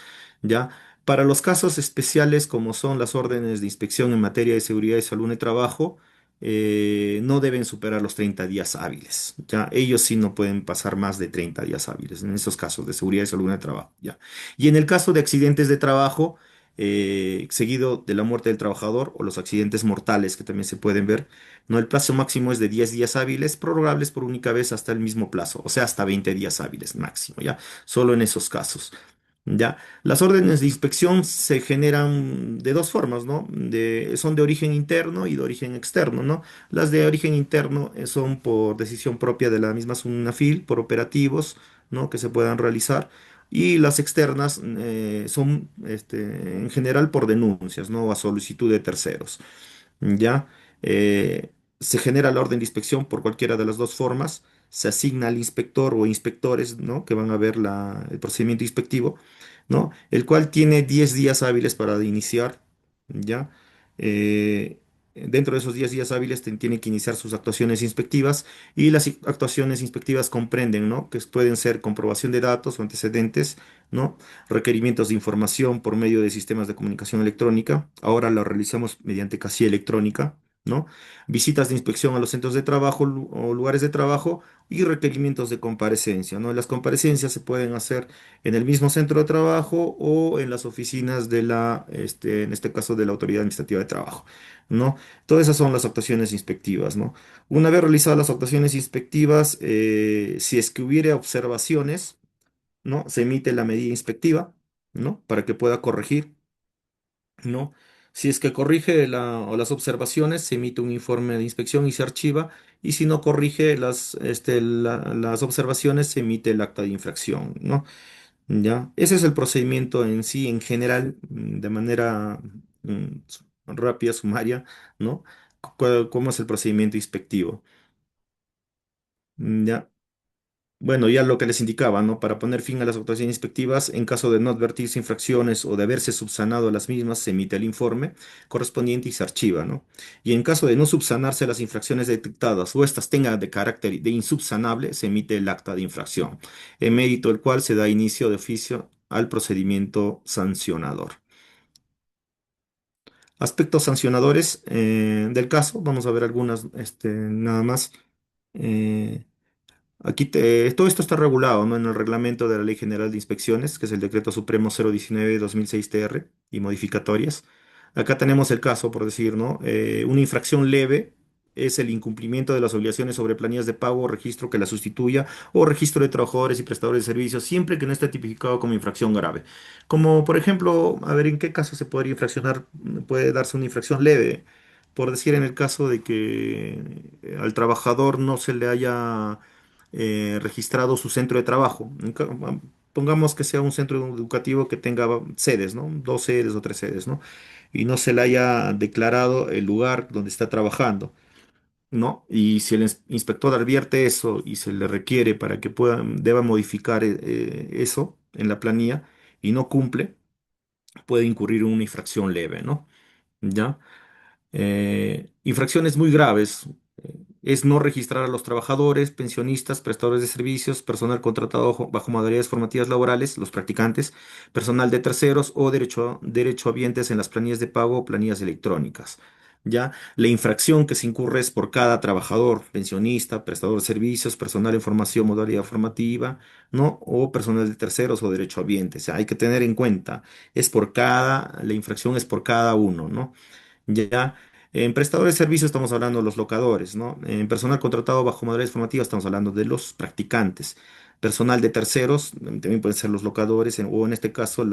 ¿Ya? Para los casos especiales, como son las órdenes de inspección en materia de seguridad y salud en el trabajo, no deben superar los 30 días hábiles. ¿Ya? Ellos sí no pueden pasar más de 30 días hábiles en esos casos de seguridad y salud en el trabajo. ¿Ya? Y en el caso de accidentes de trabajo, seguido de la muerte del trabajador o los accidentes mortales que también se pueden ver, ¿no? El plazo máximo es de 10 días hábiles, prorrogables por única vez hasta el mismo plazo, o sea, hasta 20 días hábiles máximo, ¿ya? Solo en esos casos. ¿Ya? Las órdenes de inspección se generan de dos formas, ¿no? Son de origen interno y de origen externo, ¿no? Las de origen interno son por decisión propia de la misma SUNAFIL, por operativos, ¿no? que se puedan realizar. Y las externas son en general por denuncias, ¿no? A solicitud de terceros. ¿Ya? Se genera la orden de inspección por cualquiera de las dos formas. Se asigna al inspector o inspectores, ¿no? que van a ver el procedimiento inspectivo, ¿no? El cual tiene 10 días hábiles para iniciar, ¿ya? Eh, Dentro de esos 10 días hábiles tiene que iniciar sus actuaciones inspectivas y las actuaciones inspectivas comprenden, ¿no? que pueden ser comprobación de datos o antecedentes, ¿no? requerimientos de información por medio de sistemas de comunicación electrónica. Ahora lo realizamos mediante casilla electrónica, ¿no? Visitas de inspección a los centros de trabajo o lugares de trabajo y requerimientos de comparecencia, ¿no? Las comparecencias se pueden hacer en el mismo centro de trabajo o en las oficinas en este caso, de la Autoridad Administrativa de Trabajo, ¿no? Todas esas son las actuaciones inspectivas, ¿no? Una vez realizadas las actuaciones inspectivas, si es que hubiere observaciones, ¿no? Se emite la medida inspectiva, ¿no? Para que pueda corregir, ¿no? Si es que corrige o las observaciones, se emite un informe de inspección y se archiva, y si no corrige las observaciones, se emite el acta de infracción, ¿no? ¿Ya? Ese es el procedimiento en sí, en general, de manera rápida, sumaria, ¿no? ¿Cómo es el procedimiento inspectivo? ¿Ya? Bueno, ya lo que les indicaba, ¿no? Para poner fin a las actuaciones inspectivas, en caso de no advertirse infracciones o de haberse subsanado las mismas, se emite el informe correspondiente y se archiva, ¿no? Y en caso de no subsanarse las infracciones detectadas o estas tengan de carácter de insubsanable, se emite el acta de infracción, en mérito del cual se da inicio de oficio al procedimiento sancionador. Aspectos sancionadores del caso, vamos a ver algunas, nada más. Eh, todo esto está regulado, ¿no? en el reglamento de la Ley General de Inspecciones, que es el Decreto Supremo 019/2006 TR y modificatorias. Acá tenemos el caso, por decir, ¿no? Una infracción leve es el incumplimiento de las obligaciones sobre planillas de pago o registro que la sustituya o registro de trabajadores y prestadores de servicios, siempre que no esté tipificado como infracción grave. Como, por ejemplo, a ver, ¿en qué caso se podría infraccionar? Puede darse una infracción leve. Por decir, en el caso de que al trabajador no se le haya registrado su centro de trabajo. Pongamos que sea un centro educativo que tenga sedes, ¿no? Dos sedes o tres sedes, ¿no? Y no se le haya declarado el lugar donde está trabajando, ¿no? Y si el inspector advierte eso y se le requiere para que deba modificar eso en la planilla y no cumple, puede incurrir en una infracción leve, ¿no? ¿Ya? Infracciones muy graves es no registrar a los trabajadores, pensionistas, prestadores de servicios, personal contratado bajo modalidades formativas laborales, los practicantes, personal de terceros o derechohabientes en las planillas de pago o planillas electrónicas. ¿ya? La infracción que se incurre es por cada trabajador, pensionista, prestador de servicios, personal en formación, modalidad formativa, ¿no? O personal de terceros o derechohabientes. O sea, hay que tener en cuenta, la infracción es por cada uno, ¿no? Ya. En prestadores de servicios estamos hablando de los locadores, ¿no? En personal contratado bajo modalidades formativas estamos hablando de los practicantes. Personal de terceros, también pueden ser los locadores, o en este caso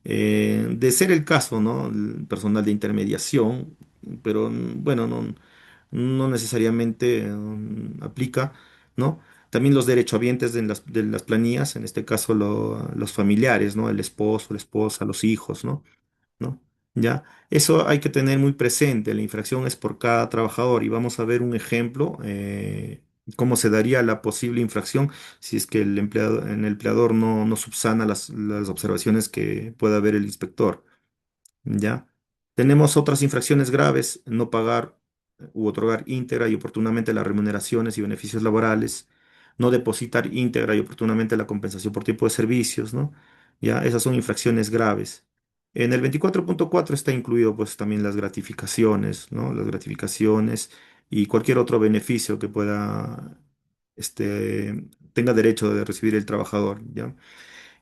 de ser el caso, ¿no? El personal de intermediación, pero bueno, no necesariamente aplica, ¿no? También los derechohabientes de las planillas, en este caso los familiares, ¿no? El esposo, la esposa, los hijos, ¿no? ¿Ya? Eso hay que tener muy presente. La infracción es por cada trabajador y vamos a ver un ejemplo, cómo se daría la posible infracción si es que el empleador no subsana las observaciones que pueda ver el inspector. ¿Ya? Tenemos otras infracciones graves: no pagar u otorgar íntegra y oportunamente las remuneraciones y beneficios laborales, no depositar íntegra y oportunamente la compensación por tipo de servicios, ¿no? ¿Ya? Esas son infracciones graves. En el 24.4 está incluido pues también las gratificaciones, ¿no? Las gratificaciones y cualquier otro beneficio que tenga derecho de recibir el trabajador, ¿ya?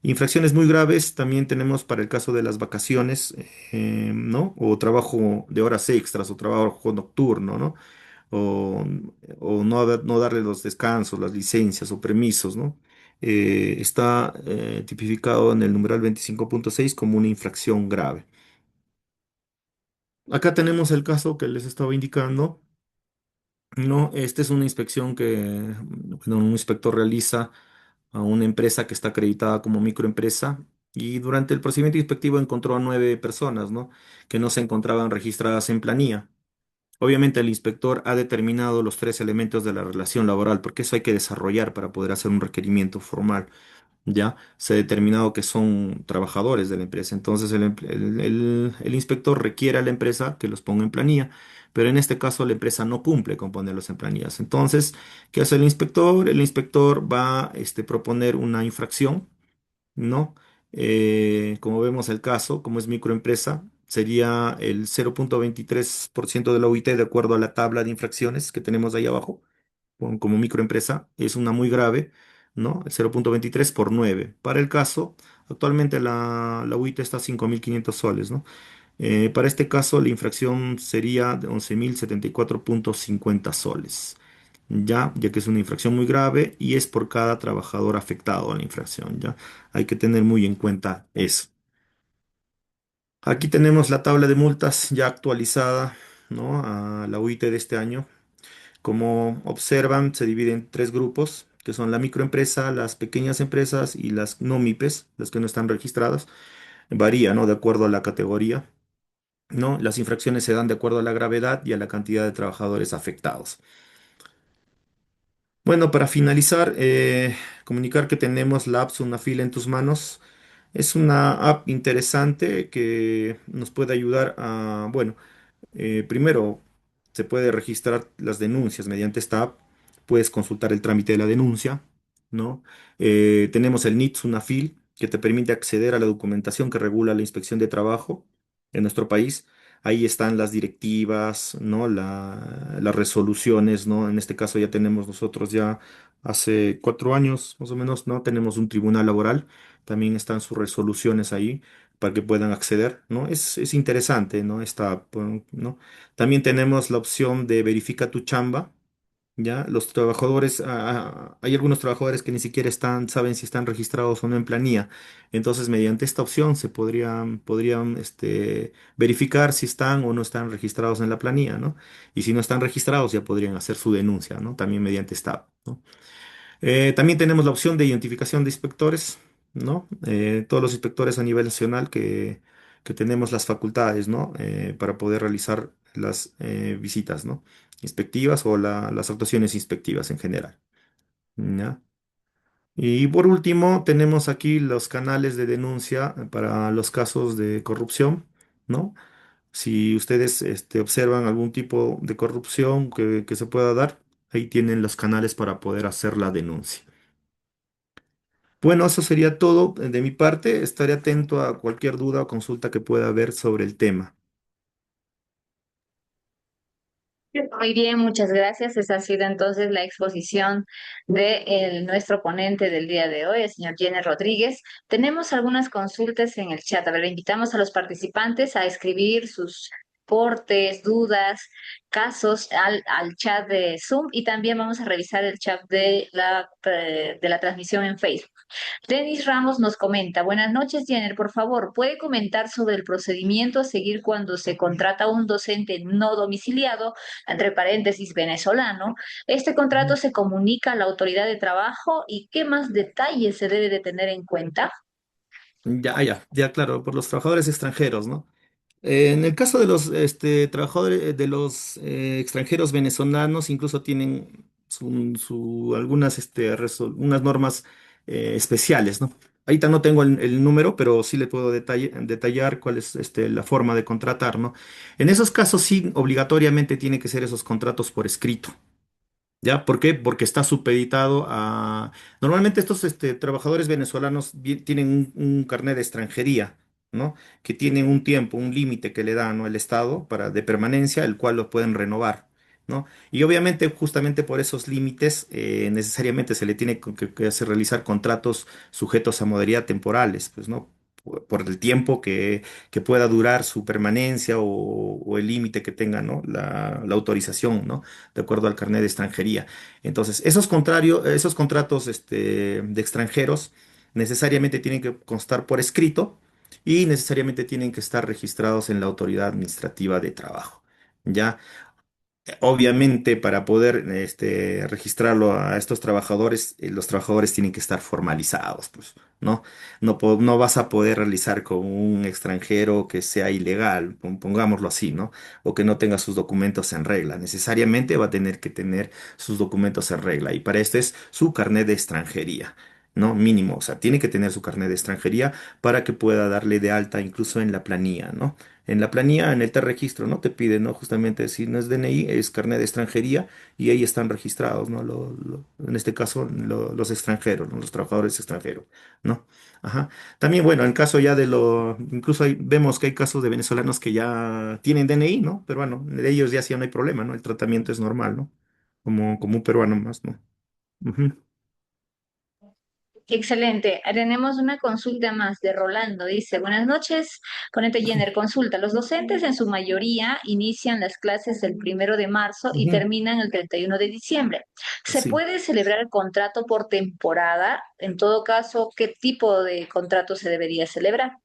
Infracciones muy graves también tenemos para el caso de las vacaciones, ¿no? O trabajo de horas extras o trabajo nocturno, ¿no? O, o no darle los descansos, las licencias o permisos, ¿no? Está tipificado en el numeral 25.6 como una infracción grave. Acá tenemos el caso que les estaba indicando, ¿no? Esta es una inspección que, bueno, un inspector realiza a una empresa que está acreditada como microempresa, y durante el procedimiento inspectivo encontró a 9 personas, ¿no? Que no se encontraban registradas en planilla. Obviamente el inspector ha determinado los tres elementos de la relación laboral, porque eso hay que desarrollar para poder hacer un requerimiento formal. Ya se ha determinado que son trabajadores de la empresa. Entonces el inspector requiere a la empresa que los ponga en planilla, pero en este caso la empresa no cumple con ponerlos en planillas. Entonces, ¿qué hace el inspector? El inspector va a proponer una infracción, ¿no? Como vemos el caso, como es microempresa, sería el 0.23% de la UIT de acuerdo a la tabla de infracciones que tenemos ahí abajo como microempresa. Es una muy grave, ¿no? El 0.23 por 9. Para el caso, actualmente la UIT está a 5.500 soles, ¿no? Para este caso, la infracción sería de 11.074.50 soles. Ya que es una infracción muy grave y es por cada trabajador afectado a la infracción, ¿ya? Hay que tener muy en cuenta eso. Aquí tenemos la tabla de multas ya actualizada, ¿no? A la UIT de este año. Como observan, se divide en tres grupos, que son la microempresa, las pequeñas empresas y las no MIPES, las que no están registradas. Varía, ¿no? De acuerdo a la categoría, ¿no? Las infracciones se dan de acuerdo a la gravedad y a la cantidad de trabajadores afectados. Bueno, para finalizar, comunicar que tenemos la app Una fila en tus manos. Es una app interesante que nos puede ayudar a, bueno, primero, se puede registrar las denuncias mediante esta app. Puedes consultar el trámite de la denuncia, ¿no? Tenemos el NIT Sunafil, que te permite acceder a la documentación que regula la inspección de trabajo en nuestro país. Ahí están las directivas, ¿no? Las resoluciones, ¿no? En este caso ya tenemos nosotros ya hace 4 años, más o menos, ¿no? Tenemos un tribunal laboral. También están sus resoluciones ahí para que puedan acceder, ¿no? Es interesante, ¿no? ¿No? También tenemos la opción de verifica tu chamba, ¿ya? Los trabajadores, hay algunos trabajadores que ni siquiera saben si están registrados o no en planilla. Entonces, mediante esta opción podrían verificar si están o no están registrados en la planilla, ¿no? Y si no están registrados, ya podrían hacer su denuncia, ¿no? También mediante esta app, ¿no? También tenemos la opción de identificación de inspectores, ¿no? Todos los inspectores a nivel nacional que tenemos las facultades, ¿no? Para poder realizar las visitas, ¿no? Inspectivas o las actuaciones inspectivas en general, ¿ya? Y por último, tenemos aquí los canales de denuncia para los casos de corrupción, ¿no? Si ustedes observan algún tipo de corrupción que se pueda dar, ahí tienen los canales para poder hacer la denuncia. Bueno, eso sería todo de mi parte. Estaré atento a cualquier duda o consulta que pueda haber sobre el tema. Muy bien, muchas gracias. Esa ha sido entonces la exposición de nuestro ponente del día de hoy, el señor Jenner Rodríguez. Tenemos algunas consultas en el chat. A ver, invitamos a los participantes a escribir sus aportes, dudas, casos al chat de Zoom y también vamos a revisar el chat de la transmisión en Facebook. Denis Ramos nos comenta, buenas noches, Jenner, por favor, ¿puede comentar sobre el procedimiento a seguir cuando se contrata un docente no domiciliado, entre paréntesis, venezolano? Este contrato se comunica a la autoridad de trabajo y qué más detalles se debe de tener en cuenta. Ya, claro, por los trabajadores extranjeros, ¿no? En el caso de los trabajadores, de los extranjeros venezolanos, incluso tienen algunas unas normas especiales, ¿no? Ahorita no tengo el número, pero sí le puedo detallar cuál es la forma de contratar, ¿no? En esos casos sí, obligatoriamente tiene que ser esos contratos por escrito. ¿Ya? ¿Por qué? Porque está supeditado a... Normalmente estos trabajadores venezolanos tienen un carnet de extranjería, ¿no? Que tienen un tiempo, un límite que le da, ¿no? El Estado de permanencia, el cual lo pueden renovar, ¿no? Y obviamente justamente por esos límites necesariamente se le tiene que hacer realizar contratos sujetos a modalidad temporales, pues, ¿no? Por el tiempo que pueda durar su permanencia o el límite que tenga, ¿no? La autorización, ¿no? De acuerdo al carnet de extranjería. Entonces, esos contratos de extranjeros necesariamente tienen que constar por escrito y necesariamente tienen que estar registrados en la autoridad administrativa de trabajo. ¿Ya? Obviamente, para poder registrarlo a estos trabajadores, los trabajadores tienen que estar formalizados, pues, ¿no? No vas a poder realizar con un extranjero que sea ilegal, pongámoslo así, ¿no? O que no tenga sus documentos en regla. Necesariamente va a tener que tener sus documentos en regla. Y para esto es su carnet de extranjería, ¿no? Mínimo, o sea, tiene que tener su carnet de extranjería para que pueda darle de alta incluso en la planilla, ¿no? En la planilla, en el te registro, ¿no? Te pide, ¿no? Justamente si no es DNI, es carnet de extranjería y ahí están registrados, ¿no? En este caso, los extranjeros, ¿no? Los trabajadores extranjeros, ¿no? Ajá. También, bueno, en caso ya incluso vemos que hay casos de venezolanos que ya tienen DNI, ¿no? Pero bueno, de ellos ya sí no hay problema, ¿no? El tratamiento es normal, ¿no? Como un peruano más, ¿no? Ujú, Excelente. Tenemos una consulta más de Rolando. Dice, buenas noches, ponente Jenner, consulta. Los docentes en su mayoría inician las clases el 1 de marzo y ujú, terminan el 31 de diciembre. ¿Se sí. puede celebrar el contrato por temporada? En todo caso, ¿qué tipo de contrato se debería celebrar?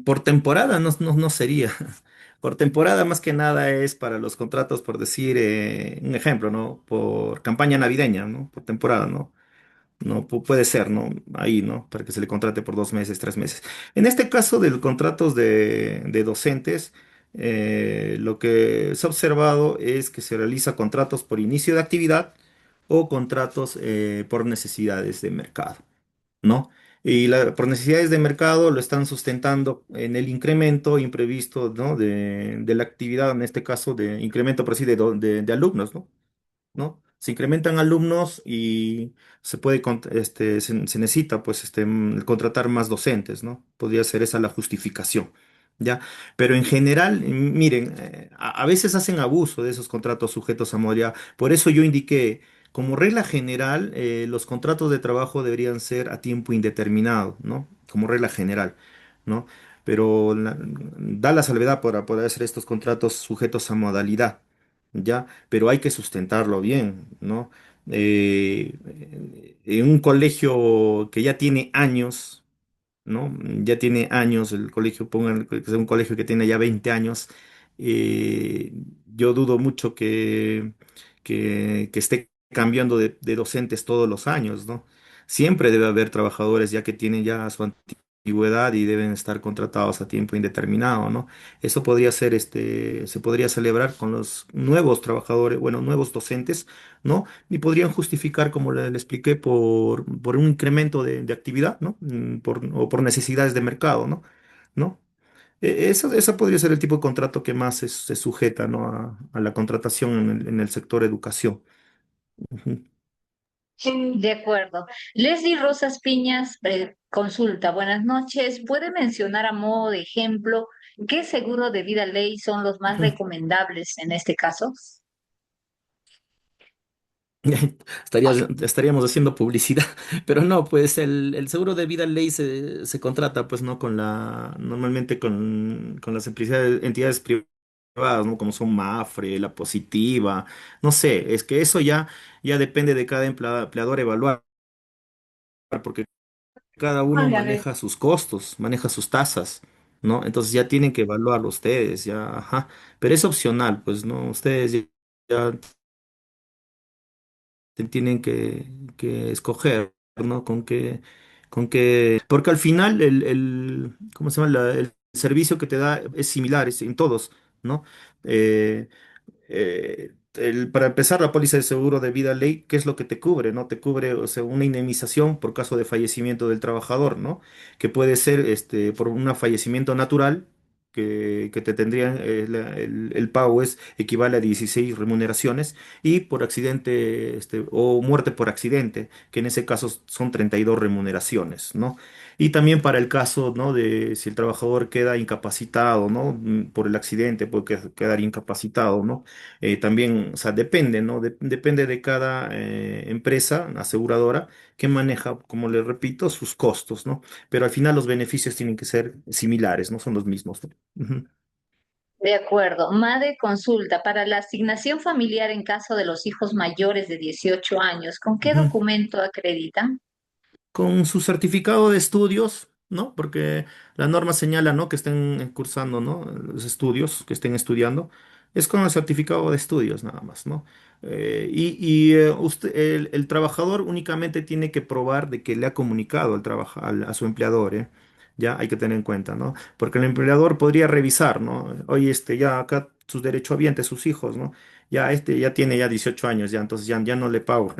Por temporada no sería. Por temporada más que nada es para los contratos, por decir un ejemplo, ¿no? Por campaña navideña, ¿no? Por temporada, ¿no? No puede ser, ¿no? Ahí, ¿no? Para que se le contrate por 2 meses, 3 meses. En este caso de los contratos de docentes, lo que se ha observado es que se realiza contratos por inicio de actividad o contratos por necesidades de mercado. ¿No? Y por necesidades de mercado lo están sustentando en el incremento imprevisto, ¿no? de la actividad, en este caso de incremento, por así, de alumnos, ¿no? ¿No? Se incrementan alumnos y se necesita, pues, contratar más docentes, ¿no? Podría ser esa la justificación, ¿ya? Pero en general, miren, a veces hacen abuso de esos contratos sujetos a modalidad. Por eso yo indiqué, como regla general, los contratos de trabajo deberían ser a tiempo indeterminado, ¿no? Como regla general, ¿no? Pero da la salvedad para poder hacer estos contratos sujetos a modalidad. ¿Ya? Pero hay que sustentarlo bien, ¿no? En un colegio que ya tiene años, ¿no? Ya tiene años, el colegio, pongan que sea un colegio que tiene ya 20 años, eh, yo dudo mucho que esté cambiando de docentes todos los años, ¿no? Siempre debe haber trabajadores ya que tienen ya su antigüedad y deben estar contratados a tiempo indeterminado, ¿no? Eso podría ser, se podría celebrar con los nuevos trabajadores, bueno, nuevos docentes, ¿no? Y podrían justificar, como le expliqué, por un incremento de actividad, ¿no? O por necesidades de mercado, ¿no? ¿No? Esa podría ser el tipo de contrato que más se sujeta, ¿no? A la contratación en el sector educación. Ujú. De acuerdo. Leslie Rosas Piñas, consulta. Buenas noches. ¿Puede mencionar a modo de ejemplo qué seguro de vida ley son los más recomendables en este caso? Estaríamos haciendo publicidad, pero no, pues el seguro de vida ley se contrata, pues no con normalmente con las entidades privadas, ¿no? Como son Mafre, La Positiva, no sé, es que eso ya depende de cada empleador evaluar, porque cada uno maneja sus costos, maneja sus tasas, ¿no? Entonces ya tienen que evaluarlo ustedes, ya, ajá, pero es opcional, pues, ¿no? Ustedes ya tienen que escoger, ¿no? Porque al final ¿cómo se llama? El servicio que te da es similar en todos, ¿no? Eh, para empezar, la póliza de seguro de vida ley, ¿qué es lo que te cubre? ¿No? Te cubre, o sea, una indemnización por caso de fallecimiento del trabajador, ¿no? Que puede ser por un fallecimiento natural, que te tendrían, el pago equivale a 16 remuneraciones, y por accidente, o muerte por accidente, que en ese caso son 32 remuneraciones, ¿no? Y también para el caso, ¿no? De si el trabajador queda incapacitado, ¿no? Por el accidente, puede quedar incapacitado, ¿no? También, o sea, depende, ¿no? Depende de cada empresa aseguradora que maneja, como les repito, sus costos, ¿no? Pero al final los beneficios tienen que ser similares, no son los mismos, ¿no? Ujú, De acuerdo. Made consulta. Para la asignación familiar en caso de los hijos mayores de 18 años, ¿con qué ujú. documento acreditan? Con su certificado de estudios, ¿no? Porque la norma señala, ¿no? Que estén cursando, ¿no? Los estudios, que estén estudiando. Es con el certificado de estudios nada más, ¿no? El trabajador únicamente tiene que probar de que le ha comunicado a su empleador, ¿eh? Ya hay que tener en cuenta, ¿no? Porque el empleador podría revisar, ¿no? Oye, ya acá sus derechohabientes, sus hijos, ¿no? Ya ya tiene ya 18 años, ya, entonces ya no le pago,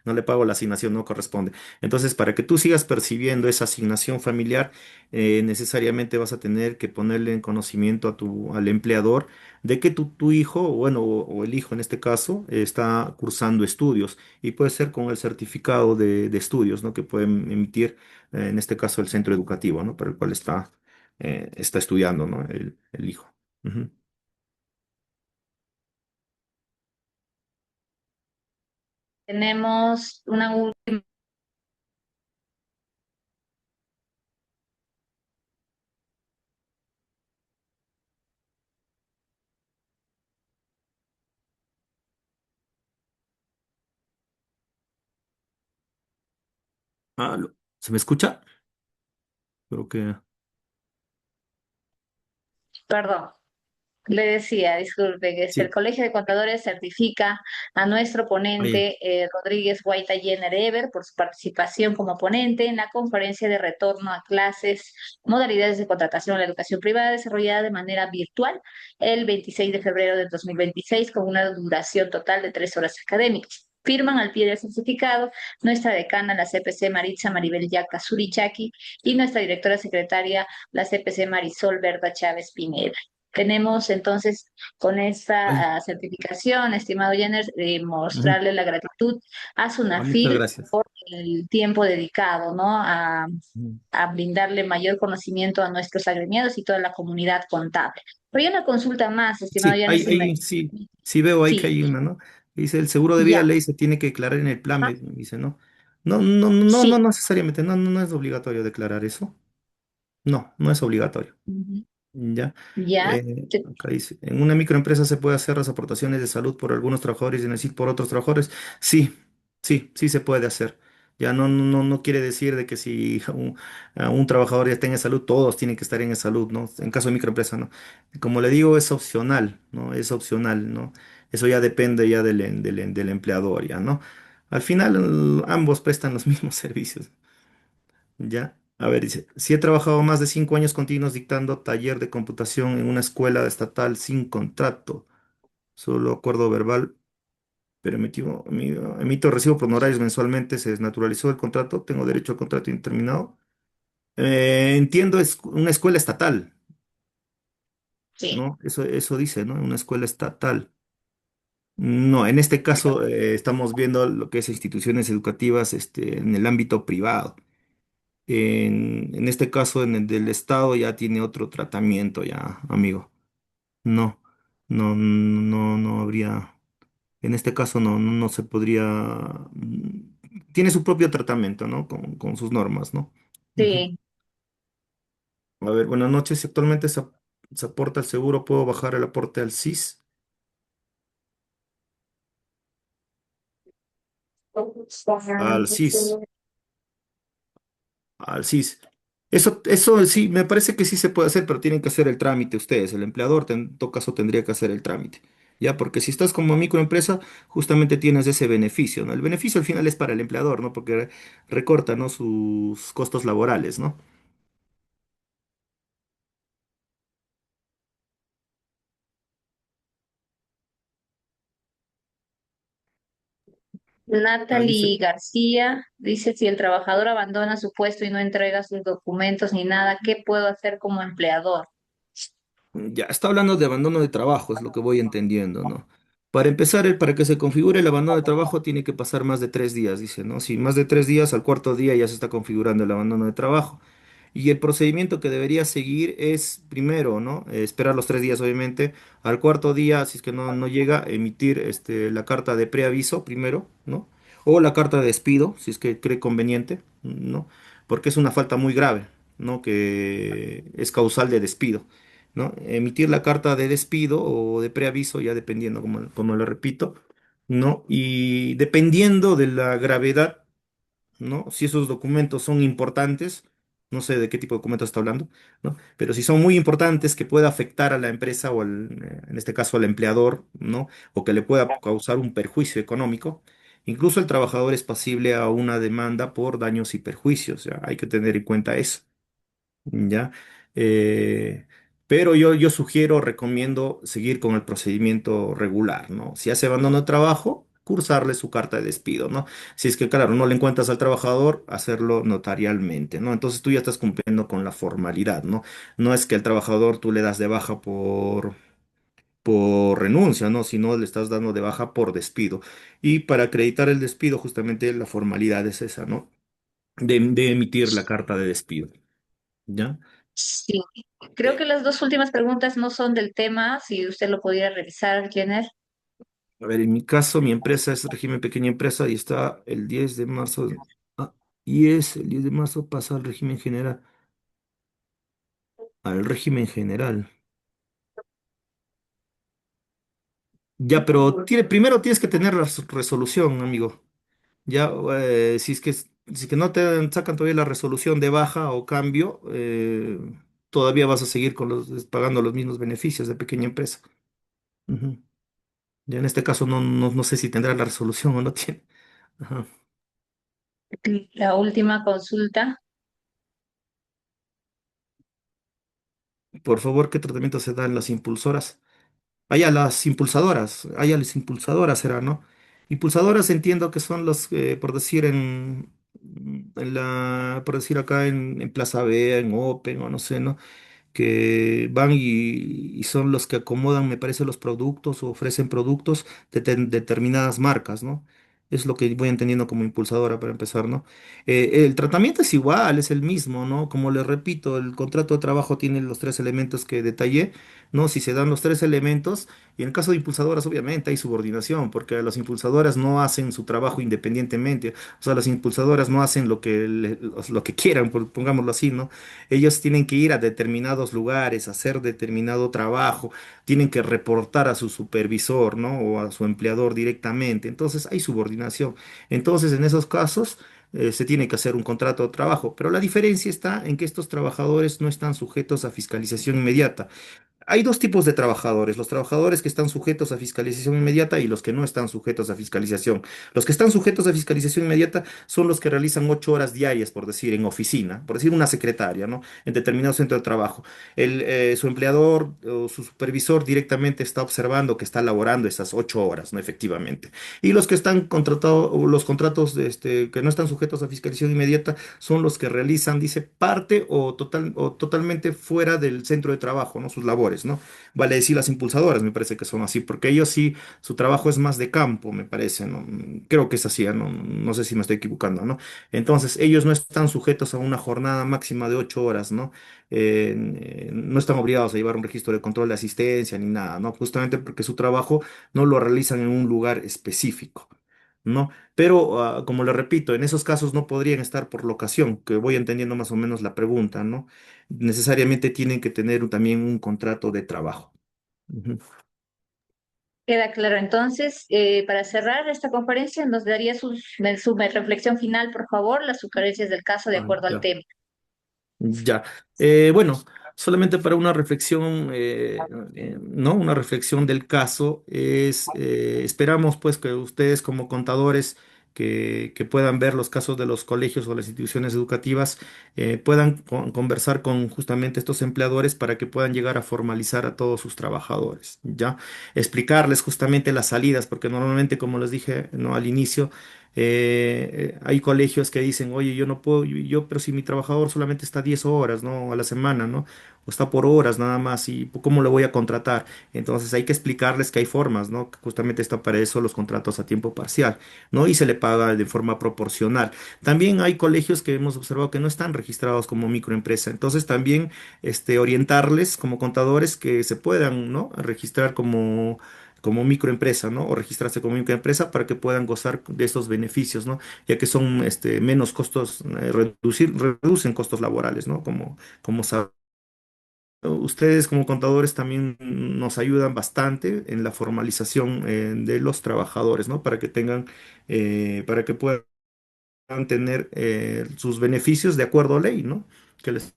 no le pago la asignación, no corresponde. Entonces, para que tú sigas percibiendo esa asignación familiar, necesariamente vas a tener que ponerle en conocimiento al empleador de que tu hijo, bueno, o el hijo en este caso, está cursando estudios, y puede ser con el certificado de estudios, ¿no? Que pueden emitir, en este caso, el centro educativo, ¿no? Para el cual está estudiando, ¿no? El hijo. Ujú. Tenemos una última. Ah, ¿se me escucha? Creo que Perdón. Le decía, disculpen, el sí. Colegio de Contadores certifica a nuestro Oye. ponente Rodríguez Guaita Jenner Ever por su participación como ponente en la conferencia de retorno a clases, modalidades de contratación en la educación privada desarrollada de manera virtual el 26 de febrero del 2026 con una duración total de 3 horas académicas. Firman al pie del certificado nuestra decana, la CPC Maritza Maribel Yaca Surichaki, y nuestra directora secretaria, la CPC Marisol Berta Chávez Pineda. Tenemos entonces con Oye. esta certificación, estimado Jenner, Ujú. mostrarle la gratitud a Muchas SUNAFIL gracias. por el tiempo dedicado, ¿no? Ujú. A brindarle mayor conocimiento a nuestros agremiados y toda la comunidad contable. Pero hay una consulta más, estimado Sí, Jenner, si me... sí, sí veo ahí que Sí, hay una, ¿no? Dice, el seguro de vida ya. ley se tiene que declarar en el plan, Ajá, dice, ¿no? No sí. necesariamente, no es obligatorio declarar eso. No, no es obligatorio. Ujú. Ya. Ya. Acá dice, en una microempresa se puede hacer las aportaciones de salud por algunos trabajadores y en el SIC por otros trabajadores. Sí, sí se puede hacer. Ya no quiere decir de que si un trabajador ya está en salud, todos tienen que estar en salud, ¿no? En caso de microempresa, ¿no? Como le digo, es opcional, ¿no? Es opcional, ¿no? Eso ya depende ya del empleador, ya, ¿no? Al final, ambos prestan los mismos servicios. Ya, a ver, dice, si he trabajado más de 5 años continuos dictando taller de computación en una escuela estatal sin contrato, solo acuerdo verbal, pero emito recibo por honorarios mensualmente, se desnaturalizó el contrato, tengo derecho al contrato indeterminado. Entiendo, es una escuela estatal, Sí. ¿no? Eso dice, ¿no? Una escuela estatal. No, en este caso estamos viendo lo que es instituciones educativas en el ámbito privado. En este caso, en el del Estado ya tiene otro tratamiento ya, amigo. No, no habría, en este caso no se podría, tiene su propio tratamiento, ¿no? Con sus normas, ¿no? Ujú. Sí. A ver, buenas noches. Si actualmente se aporta el seguro, ¿puedo bajar el aporte al SIS? Al SIS. Al CIS. Eso sí, me parece que sí se puede hacer, pero tienen que hacer el trámite ustedes. El empleador, en todo caso, tendría que hacer el trámite. Ya, porque si estás como microempresa, justamente tienes ese beneficio, ¿no? El beneficio al final es para el empleador, ¿no? Porque recorta, ¿no? Sus costos laborales, ¿no? Alice, Natalie García dice, si el trabajador abandona su puesto y no entrega sus documentos ni nada, ¿qué puedo hacer como empleador? ya está hablando de abandono de trabajo, es lo que voy entendiendo, ¿no? Para empezar, para que se configure el abandono de trabajo tiene que pasar más de 3 días, dice, ¿no? Si más de 3 días, al cuarto día ya se está configurando el abandono de trabajo. Y el procedimiento que debería seguir es, primero, ¿no? Esperar los 3 días, obviamente. Al cuarto día, si es que no llega, emitir la carta de preaviso, primero, ¿no? O la carta de despido, si es que cree conveniente, ¿no? Porque es una falta muy grave, ¿no? Que es causal de despido, ¿no? Emitir la carta de despido o de preaviso, ya dependiendo, como lo repito, ¿no? Y dependiendo de la gravedad, ¿no? Si esos documentos son importantes, no sé de qué tipo de documentos está hablando, ¿no? Pero si son muy importantes que pueda afectar a la empresa o en este caso al empleador, ¿no? O que le pueda causar un perjuicio económico, incluso el trabajador es pasible a una demanda por daños y perjuicios, ya hay que tener en cuenta eso. ¿Ya? Eh, pero yo sugiero, recomiendo seguir con el procedimiento regular, ¿no? Si hace abandono de trabajo, cursarle su carta de despido, ¿no? Si es que, claro, no le encuentras al trabajador, hacerlo notarialmente, ¿no? Entonces tú ya estás cumpliendo con la formalidad, ¿no? No es que el trabajador tú le das de baja por renuncia, ¿no? Sino le estás dando de baja por despido. Y para acreditar el despido, justamente la formalidad es esa, ¿no? De emitir la carta de despido, ¿ya? Sí. Creo que las dos últimas preguntas no son del tema, si usted lo pudiera revisar, Jenner. A ver, en mi caso, mi empresa es régimen pequeña empresa y está el 10 de marzo. Ah, y el 10 de marzo pasa al régimen general. Al régimen general. Ya, pero primero tienes que tener la resolución, amigo. Ya, si es que no te sacan todavía la resolución de baja o cambio, todavía vas a seguir pagando los mismos beneficios de pequeña empresa. Ujú. Ya en este caso no sé si tendrá la resolución o no tiene. Ajá. La última consulta. Por favor, ¿qué tratamiento se da en las impulsoras? Hay a las impulsadoras será, ¿no? Impulsadoras entiendo que son los, por decir por decir acá en Plaza B, en Open o no sé, ¿no? Que van y son los que acomodan, me parece, los productos o ofrecen productos de determinadas marcas, ¿no? Es lo que voy entendiendo como impulsadora para empezar, ¿no? El tratamiento es igual, es el mismo, ¿no? Como les repito, el contrato de trabajo tiene los tres elementos que detallé, ¿no? Si se dan los tres elementos, y en el caso de impulsadoras, obviamente hay subordinación, porque las impulsadoras no hacen su trabajo independientemente, o sea, las impulsadoras no hacen lo que quieran, pongámoslo así, ¿no? Ellos tienen que ir a determinados lugares, hacer determinado trabajo, tienen que reportar a su supervisor, ¿no? O a su empleador directamente. Entonces hay subordinación. Entonces, en esos casos, se tiene que hacer un contrato de trabajo. Pero la diferencia está en que estos trabajadores no están sujetos a fiscalización inmediata. Hay dos tipos de trabajadores, los trabajadores que están sujetos a fiscalización inmediata y los que no están sujetos a fiscalización. Los que están sujetos a fiscalización inmediata son los que realizan 8 horas diarias, por decir, en oficina, por decir una secretaria, ¿no? En determinado centro de trabajo. Su empleador o su supervisor directamente está observando que está laborando esas 8 horas, ¿no? Efectivamente. Y los que están contratados, o los contratos que no están sujetos a fiscalización inmediata son los que realizan, dice, parte o totalmente fuera del centro de trabajo, ¿no? Sus labores. trabajadores, ¿no? Vale decir las impulsadoras, me parece que son así, porque ellos sí, su trabajo es más de campo, me parece, ¿no? Creo que es así, ¿no? No sé si me estoy equivocando, ¿no? Entonces, ellos no están sujetos a una jornada máxima de 8 horas, ¿no? No están obligados a llevar un registro de control de asistencia ni nada, ¿no? Justamente porque su trabajo no lo realizan en un lugar específico, ¿no? Pero, como le repito, en esos casos no podrían estar por locación, que voy entendiendo más o menos la pregunta, ¿no? Necesariamente tienen que tener también un contrato de trabajo. Ujú. Queda claro. Entonces, para cerrar esta conferencia, nos daría su reflexión final, por favor, las sugerencias del caso de Ah, acuerdo al ya. tema. Ya. Bueno, solamente para una reflexión, ¿no? Una reflexión del caso es, esperamos pues que ustedes como contadores que puedan ver los casos de los colegios o las instituciones educativas, puedan conversar con justamente estos empleadores para que puedan llegar a formalizar a todos sus trabajadores, ¿ya? Explicarles justamente las salidas, porque normalmente, como les dije, ¿no? Al inicio, hay colegios que dicen, oye, yo no puedo, pero si mi trabajador solamente está 10 horas, ¿no? A la semana, ¿no? O está por horas nada más, ¿y cómo le voy a contratar? Entonces hay que explicarles que hay formas, ¿no? Que justamente está para eso los contratos a tiempo parcial, ¿no? Y se le paga de forma proporcional. También hay colegios que hemos observado que no están registrados como microempresa, entonces también orientarles como contadores que se puedan, ¿no? Registrar como microempresa, ¿no? O registrarse como microempresa para que puedan gozar de esos beneficios, ¿no? Ya que son menos costos, reducen costos laborales, ¿no? Como saben. Ustedes como contadores también nos ayudan bastante en la formalización de los trabajadores, ¿no? Para que puedan tener sus beneficios de acuerdo a ley, ¿no? Que les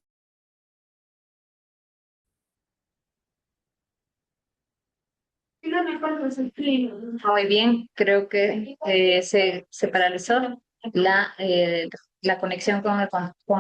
Muy bien, creo que se paralizó la, eh, la conexión con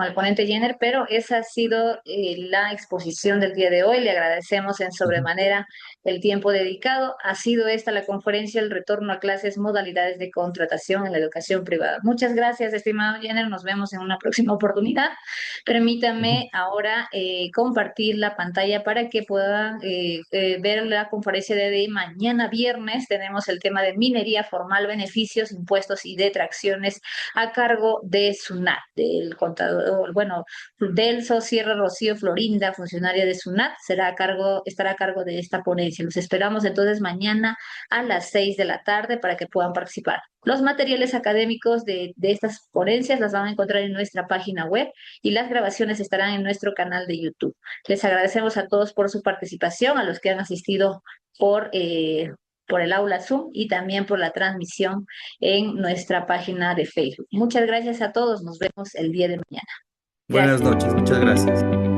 el ponente Jenner, pero esa ha sido la exposición del día de hoy. Le agradecemos en Ujú. sobremanera el tiempo dedicado. Ha sido esta la conferencia, el retorno a clases, modalidades de contratación en la educación privada. Muchas gracias, estimado Jenner. Nos vemos en una próxima oportunidad. Ujú. Permítame ahora compartir la pantalla para que puedan ver la conferencia de mañana viernes. Tenemos el tema de minería formal, beneficios, impuestos y detracciones a cargo de SUNAT, del contador, bueno, Delso Sierra Rocío Florinda, funcionaria de SUNAT, estará a cargo de esta ponencia. Los esperamos entonces mañana a las 6 de la tarde para que puedan participar. Los materiales académicos de estas ponencias las van a encontrar en nuestra página web y las grabaciones estarán en nuestro canal de YouTube. Les agradecemos a todos por su participación, a los que han asistido por el aula Zoom y también por la transmisión en nuestra página de Facebook. Muchas gracias a todos. Nos vemos el día de mañana. Buenas Gracias. noches, muchas gracias.